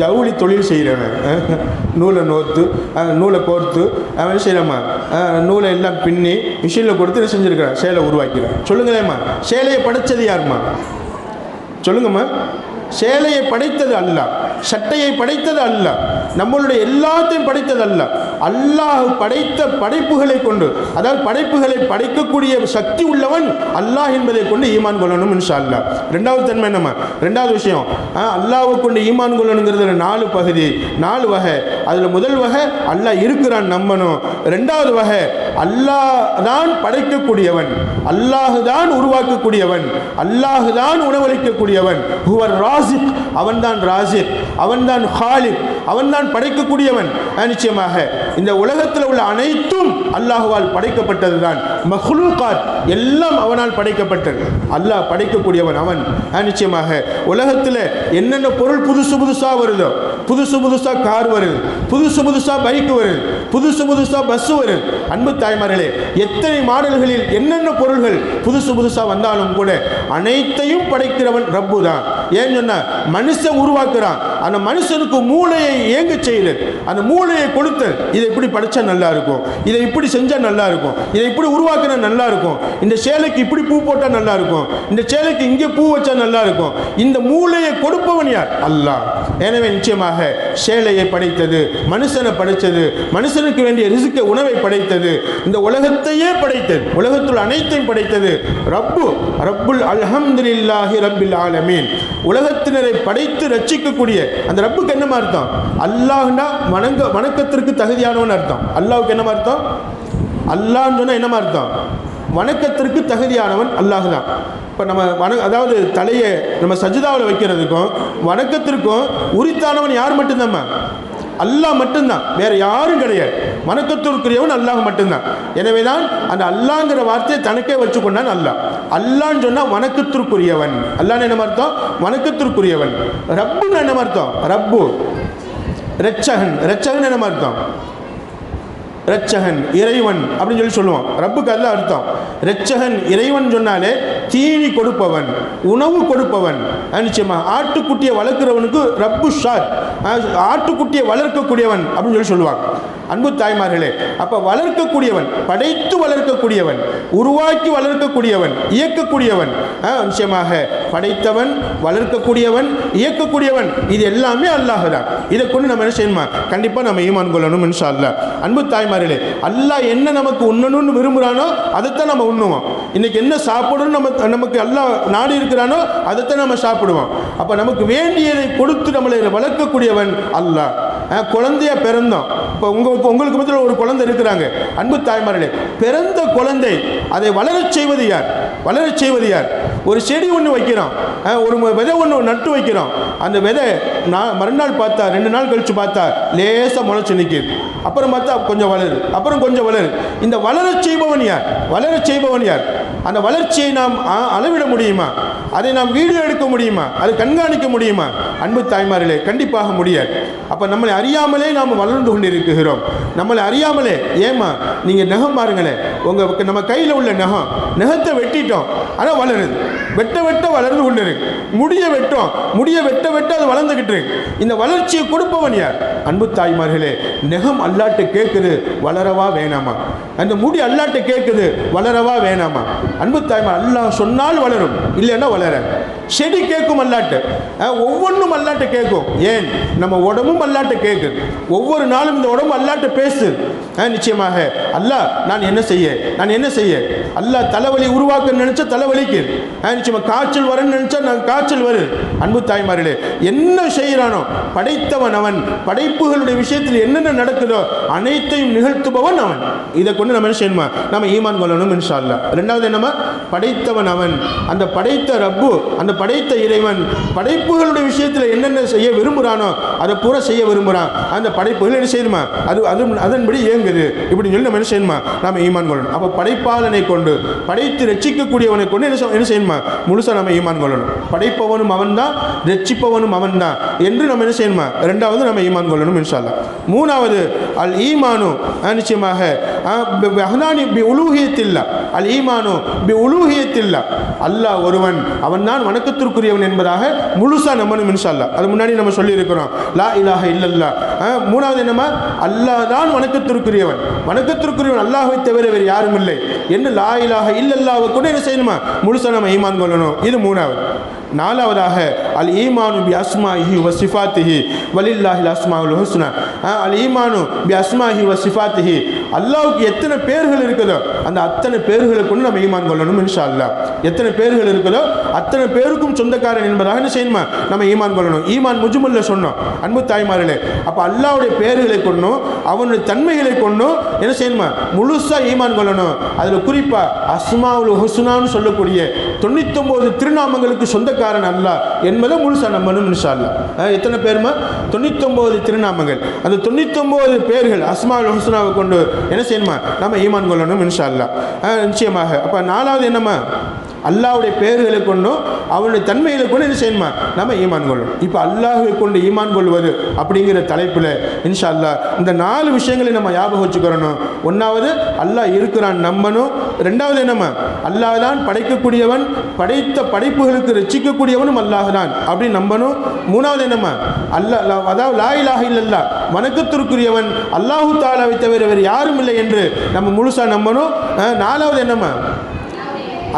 Speaker 1: ஜவுளி தொழில் செய்கிறவன், நூலை கோர்த்து அவன் செய்கிறம்மா, நூலை எல்லாம் பின்னி மிஷினில் கொடுத்து என்ன செஞ்சுருக்கிறான்? சேலை உருவாக்கிறான். சொல்லுங்களேம்மா, சேலையை படைத்தது யாரும்மா? சொல்லுங்கம்மா. சேலையை படைத்தது அல்லாஹ், சட்டையை படைத்தது அல்லாஹ், நம்மளுடைய எல்லாத்தையும் படைத்தது அல்லாஹ். அல்லாஹ் படைத்த படைப்புகளை கொண்டு, அதாவது படைப்புகளை படைக்கக்கூடிய சக்தி உள்ளவன் அல்லாஹ் என்பதை கொண்டு ஈமான் கொள்ளணும் இன்ஷா அல்லாஹ். ரெண்டாவது தன்மை என்னம்மா? ரெண்டாவது விஷயம், அல்லாஹ்வை கொண்டு ஈமான் கொள்ளணுங்கிறதுல 4 பகுதி, 4 வகை. அதில் முதல் வகை அல்லாஹ் இருக்கிறான் நம்பணும். ரெண்டாவது வகை அல்லாஹ் தான் படைக்கக்கூடியவன், அல்லாஹ் தான் உருவாக்கக்கூடியவன், அல்லாஹ் தான் உணவளிக்கக்கூடியவன். ஹுவர் ராசிக், அவன்தான் ராசிக், அவன்தான் ஹாலிக், அவன்தான் படைக்கக்கூடியவன். நிச்சயமாக இந்த உலகத்தில் உள்ள அனைத்தும் அல்லாஹ்வால் படைக்கப்பட்டது தான். மஹ்லூகாத் எல்லாம் அவனால் படைக்கப்பட்டது. அல்லாஹ் படைக்கக்கூடியவன் அவன். நிச்சயமாக உலகத்தில் என்னென்ன பொருள் புதுசு புதுசாக வருதோ, புதுசு புதுசாக கார் வருது, புதுசு புதுசாக பைக் வருது, புதுசு புதுசாக பஸ் வருது. அன்பு தாய்மார்களே, எத்தனை மாடல்களில் என்னென்ன பொருள்கள் புதுசு புதுசாக வந்தாலும் கூட அனைத்தையும் படைக்கிறவன் ரப்பு தான். ஏன்னு சொன்னால் மனுஷன் உருவாக்குறான், அந்த மனுஷனுக்கு மூளையை இயங்க செய்யுது, அந்த மூளையை கொடுத்து இதை இப்படி படித்தா நல்லா இருக்கும், இதை இப்படி செஞ்சால் நல்லா இருக்கும், இதை இப்படி உருவாக்கினா நல்லா இருக்கும், இந்த சேலைக்கு இப்படி பூ போட்டால் நல்லா இருக்கும், இந்த சேலைக்கு இங்கே பூ வச்சா நல்லா இருக்கும். இந்த மூளையை கொடுப்பவன் யார்? அல்லாஹ். எனவே நிச்சயமாக சேலையை படைத்தது, மனுஷனை படைத்தது, மனுஷனுக்கு வேண்டிய ரிஸ்கை உணவை படைத்தது, இந்த உலகத்தையே படைத்தது, உலகத்துள் அனைத்தையும் படைத்தது ரப்பு. ரப்புல் அல்ஹம்துலில்லாஹி ரப்பில் ஆலமீன். உலகத்தினரை படைத்து ரட்சிக்கக்கூடிய அந்த ரப்புக்கு என்னமா அர்த்தம்? அல்லாஹ்னா வணக்கத்திற்கு தகுதியானவன் அர்த்தம். அல்லாஹ்வுக்கு என்னமா அர்த்தம்? அல்லாஹ்னு சொன்னா என்னமா அர்த்தம்? வணக்கத்திற்கு தகுதியானவன் அல்லாஹ் தான். இப்போ நம்ம அதாவது தலையை நம்ம சஜிதாவில் வைக்கிறதுக்கும் வணக்கத்திற்கும் உரித்தானவன் யார் மட்டும்தான்? அல்லாஹ் மட்டும்தான், வேற யாரும் கிடையாது. வணக்கத்திற்குரியவன் அல்லாஹ் மட்டும்தான். எனவே தான் அந்த அல்லாங்கிற வார்த்தையை தனக்கே வச்சுக்கொண்டான் அல்லாஹ். அல்லான்னு சொன்னால் வணக்கத்திற்குரியவன். அல்லான்னு என்ன அர்த்தம்? வணக்கத்திற்குரியவன். ரப்புன்னு என்ன அர்த்தம்? ரப்பு ரட்சகன். ரட்சகன் என்ன அர்த்தம்? ரட்சகன் இறைவன் அப்படின்னு சொல்லுவோம். ரப்புக்கு அதுதான் அர்த்தம். ரட்சகன் இறைவன் சொன்னாலே தீனி கொடுப்பவன், உணவு கொடுப்பவன். நிச்சயமா ஆட்டுக்குட்டியை வளர்க்கிறவனுக்கு ரப்பு ஷார், ஆட்டுக்குட்டியை வளர்க்கக்கூடியவன் அப்படின்னு சொல்லுவாங்க. அன்பு தாய்மார்களே, அப்போ வளர்க்கக்கூடியவன், படைத்து வளர்க்கக்கூடியவன், உருவாக்கி வளர்க்கக்கூடியவன், இயக்கக்கூடியவன். நிச்சயமாக படைத்தவன், வளர்க்கக்கூடியவன், இயக்கக்கூடியவன், இது எல்லாமே அல்லாஹ் தான். இதை கொண்டு நம்ம என்ன செய்யணுமா? கண்டிப்பாக நம்ம ஈமான் கொள்ளணும் இன்ஷா அல்லாஹ். அன்பு தாய்மார்களே, அல்லாஹ் என்ன நமக்கு உண்ணணும்னு விரும்புகிறானோ அதைத்தான் நம்ம உண்ணுவோம். இன்னைக்கு என்ன சாப்பிடணும் நமக்கு அல்லாஹ் நாடி இருக்கிறானோ அதைத்தான் நம்ம சாப்பிடுவோம். அப்போ நமக்கு வேண்டியதை கொடுத்து நம்மளை வளர்க்கக்கூடியவன் அல்லாஹ். குழந்தையா பிறந்தோம். இப்போ உங்களுக்கு மத்தியில் ஒரு குழந்தை இருக்கிறாங்க. அன்பு தாய்மார்களே, பிறந்த குழந்தை அதை வளரச் செய்வது யார்? வளரச் செய்வது யார்? ஒரு செடி ஒன்று வைக்கிறோம், ஒரு விதை ஒன்று நட்டு வைக்கிறோம். அந்த விதை மறுநாள் பார்த்தா 2 நாள் கழித்து பார்த்தா லேசாக முளைச்சு நிற்கிது. அப்புறம் பார்த்தா கொஞ்சம் வளருது, அப்புறம் கொஞ்சம் வளருது. இந்த வளரச் செய்பவன் யார்? வளரச் செய்பவன் யார்? அந்த வளர்ச்சியை நாம் அளவிட முடியுமா? அதை நாம் வீடியோ எடுக்க முடியுமா? அதை கண்காணிக்க முடியுமா? அன்பு தாய்மார்களே, கண்டிப்பாக முடியாது. அப்போ நம்மளை அறியாமலே நாம் வளர்ந்து கொண்டிருக்கிறோம். நம்மளை அறியாமலே. ஏமா நீங்கள் நகம் பாருங்களேன், நம்ம கையில் உள்ள நகத்தை வெட்டிட்டோம், ஆனால் வளருது. வெட்ட வெட்ட வளர்ந்து கொண்டு இருக்கு. முடிய வெட்டோம், முடிய வெட்ட வெட்ட அது வளர்ந்துகிட்டு இருக்கு. இந்த வளர்ச்சியை கொடுப்பவன் யார்? அன்பு தாய்மார்களே, நகம் அல்லாட்ட கேட்குது, வளரவா வேணாமா? அந்த முடி அல்லாட்ட கேட்குது, வளரவா வேணாமா? அன்பு தாய்மார், அல்லாஹ் சொன்னால் வளரும், இல்லைன்னா வளர. செடி கேட்கும் அல்லாட்ட, ஒவ்வொன்றும் அல்லாட்ட கேட்கும். ஏன்? நம்ம உடம்பும் அல்லாட்ட கேட்குது. ஒவ்வொரு நாளும் இந்த உடம்பு அல்லாட்ட பேசுது. நிச்சயமாக அல்லாஹ் நான் என்ன செய்ய, நான் என்ன செய்ய? அல்லாஹ் தலைவலி உருவாக்க நினைச்சா தலைவலிக்கு, நிச்சயமாக காய்ச்சல் வரன்னு நினைச்சா நான் காய்ச்சல் வருது. அன்பு தாய்மார்களே, என்ன செய்கிறானோ படைத்தவன் அவன். படைப்புகளுடைய விஷயத்தில் என்னென்ன நடக்குதோ அனைத்தையும் நிகழ்த்துபவன் அவன். இதை கொண்டு நம்ம என்ன செய்யணுமா? நம்ம ஈமான் கொள்ளணும் இன்ஷா அல்லாஹ். ரெண்டாவது என்னமா? படைத்தவன் அவன். அந்த படைத்த ரப்பு, அந்த படைத்த இறைவன் படைப்புகளுடைய விஷயத்தில் என்னென்ன செய்ய விரும்புகிறானோ அதை பூரா செய்ய விரும்புகிறான். அந்த படைப்புகள் என்ன செய்யணுமா, அதன்படி இயங்குது. இப்படி சொல்லி நம்ம என்ன செய்யணுமா, நாம் ஈமான் கொள்ளணும். அப்போ படைப்பாளனை கொண்டு, படைத்து ரட்சிக்கக்கூடியவனை கொண்டு என்ன செய்யணுமா, முழுசாக நம்ம ஈமான் கொள்ளணும். படைப்பவனும் அவன் தான், ரட்சிப்பவனும் அவன் தான் என்று நம்ம என்ன செய்யணுமா, ரெண்டாவது நம்ம ஈமான் கொள்ளணும் இன்ஷா அல்லாஹ். மூணாவது அல் ஈமானு, நிச்சயமாக அல் ஈமானு பி உலூஹியத்தில்லா, அல்லாஹ் ஒருவன், அவன் தான் வணக்கத்திற்குரியவன் என்பதாக முழுசா நம்பணும் இன்ஷா அல்லாஹ். அது முன்னாடி நம்ம சொல்லி இருக்கிறோம், லா இலாஹ இல்லல்லாஹ். மூணாவது என்னமா, அல்லாஹ் தான் வணக்கத்திற்குரியவன், வணக்கத்திற்குரியவன் அல்லாஹ்வை தவிர வேறு யாரும் இல்லை என்று லா இலாஹ இல்லல்லாஹ்வை கூட என்ன செய்யணுமா, முழுசா நம்ம ஈமான் கொள்ளணும். இது மூணாவது. நாலாவதாக அல் ஈமானு பி அஸ்மாஹி வ சிஃபாத்திஹி வலில்லாஹில் அஸ்மாஉல் ஹுஸ்னா. அல் ஈமானு பி அஸ்மாஹி வ சிஃபாத்திஹி, அல்லாஹ்வுக்கு எத்தனை பேர்கள் இருக்குதோ அந்த அத்தனை பேர்களை கொண்டு நம்ம ஈமான் கொள்ளணும் இன்ஷா அல்லாஹ். எத்தனை பேர்கள் இருக்குதோ அத்தனை பேருக்கும் சொந்தக்காரன் என்பதாக என்ன செய்யணுமா, நம்ம ஈமான் கொள்ளணும். ஈமான் முஜ்மல்ல சொன்னோம் அன்பு தாய்மார்களே. அப்போ அல்லாஹ்வுடைய பேர்களை கொண்டும் அவனுடைய தன்மைகளை கொண்டும் என்ன செய்யணுமா, முழுசா ஈமான் கொள்ளணும். அதில் குறிப்பாக அஸ்மாஉல் ஹுஸ்னான்னு சொல்லக்கூடிய 99 திருநாமங்களுக்கு சொந்தக்காரன் அல்லாஹ் என்பதை முழுசா நம்பணும் இன்ஷா அல்லாஹ். எத்தனை பேருமா, 99 திருநாமங்கள். அந்த 99 பேர்கள் அஸ்மாஉல் ஹுஸ்னாவை கொண்டு என்ன செய்யணுமா, நம்ம ஈமான் கொள்ளணும் இன்ஷா அல்லாஹ். நிச்சயமாக. அப்போ நாலாவது என்னம்மா, அல்லாஹ்வுடைய பேர்களை கொண்டும் அவனுடைய தன்மைகளை கொண்டு என்ன செய்யணுமா, நம்ம ஈமான் கொள்ளணும். இப்போ அல்லாஹ்வை கொண்டு ஈமான் கொள்வது அப்படிங்கிற தலைப்பில் இன்ஷா அல்லாஹ் இந்த 4 விஷயங்களை நம்ம ஞாபகம் வச்சுக்கிறணும். ஒன்றாவது அல்லாஹ் இருக்கிறான் நம்பணும். ரெண்டாவது என்னம்மா, அல்லாஹ் தான் படைக்கக்கூடியவன், படைத்த படைப்புகளுக்கு ரட்சிக்கக்கூடியவனும் அல்லாஹ் தான் அப்படி நம்பணும். மூணாவது என்னம்மா, அல்லாஹ் அதாவது லா இலாஹ இல்லல்லாஹ், வணக்கத்திற்குரியவன் அல்லாஹு தஆலாவை தவிர வேறு யாரும் இல்லை என்று நம்ம முழுசா நம்பணும். நாலாவது என்னம்மா,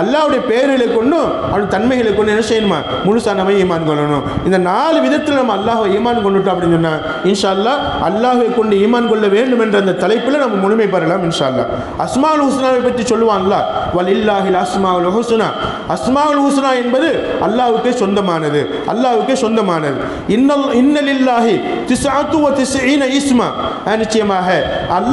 Speaker 1: அல்லாஹ்வுடைய பேர்களை கொண்டும் அவனுடைய தன்மைகளை கொண்டு என்ன செய்யணுமா, முழுசா நம்ம ஈமான் கொள்ளணும். இந்த 4 விதத்தில் நம்ம அல்லாஹ்வை ஈமான் கொண்டுட்டோம் அப்படின்னு சொன்னால் இன்ஷா அல்லாஹ் அல்லாஹ்வை கொண்டு ஈமான் கொள்ள வேண்டும் என்ற அந்த தலைப்பில் நம்ம முழுமை பெறலாம் இன்ஷா அல்லாஹ். அஸ்மாஉல் ஹுஸ்னாவை பற்றி சொல்லுவான் அல்லாஹ், வலில்லாஹில் அஸ்மாஉல் ஹுஸ்னா. அஸ்மாஉல் ஹுஸ்னா என்பது அல்லாஹ்வுக்கே சொந்தமானது, அல்லாஹ்வுக்கே சொந்தமானது. இன்னலில்லாஹி 99 இஸ்மா, நிச்சயமாக அல்லாஹ்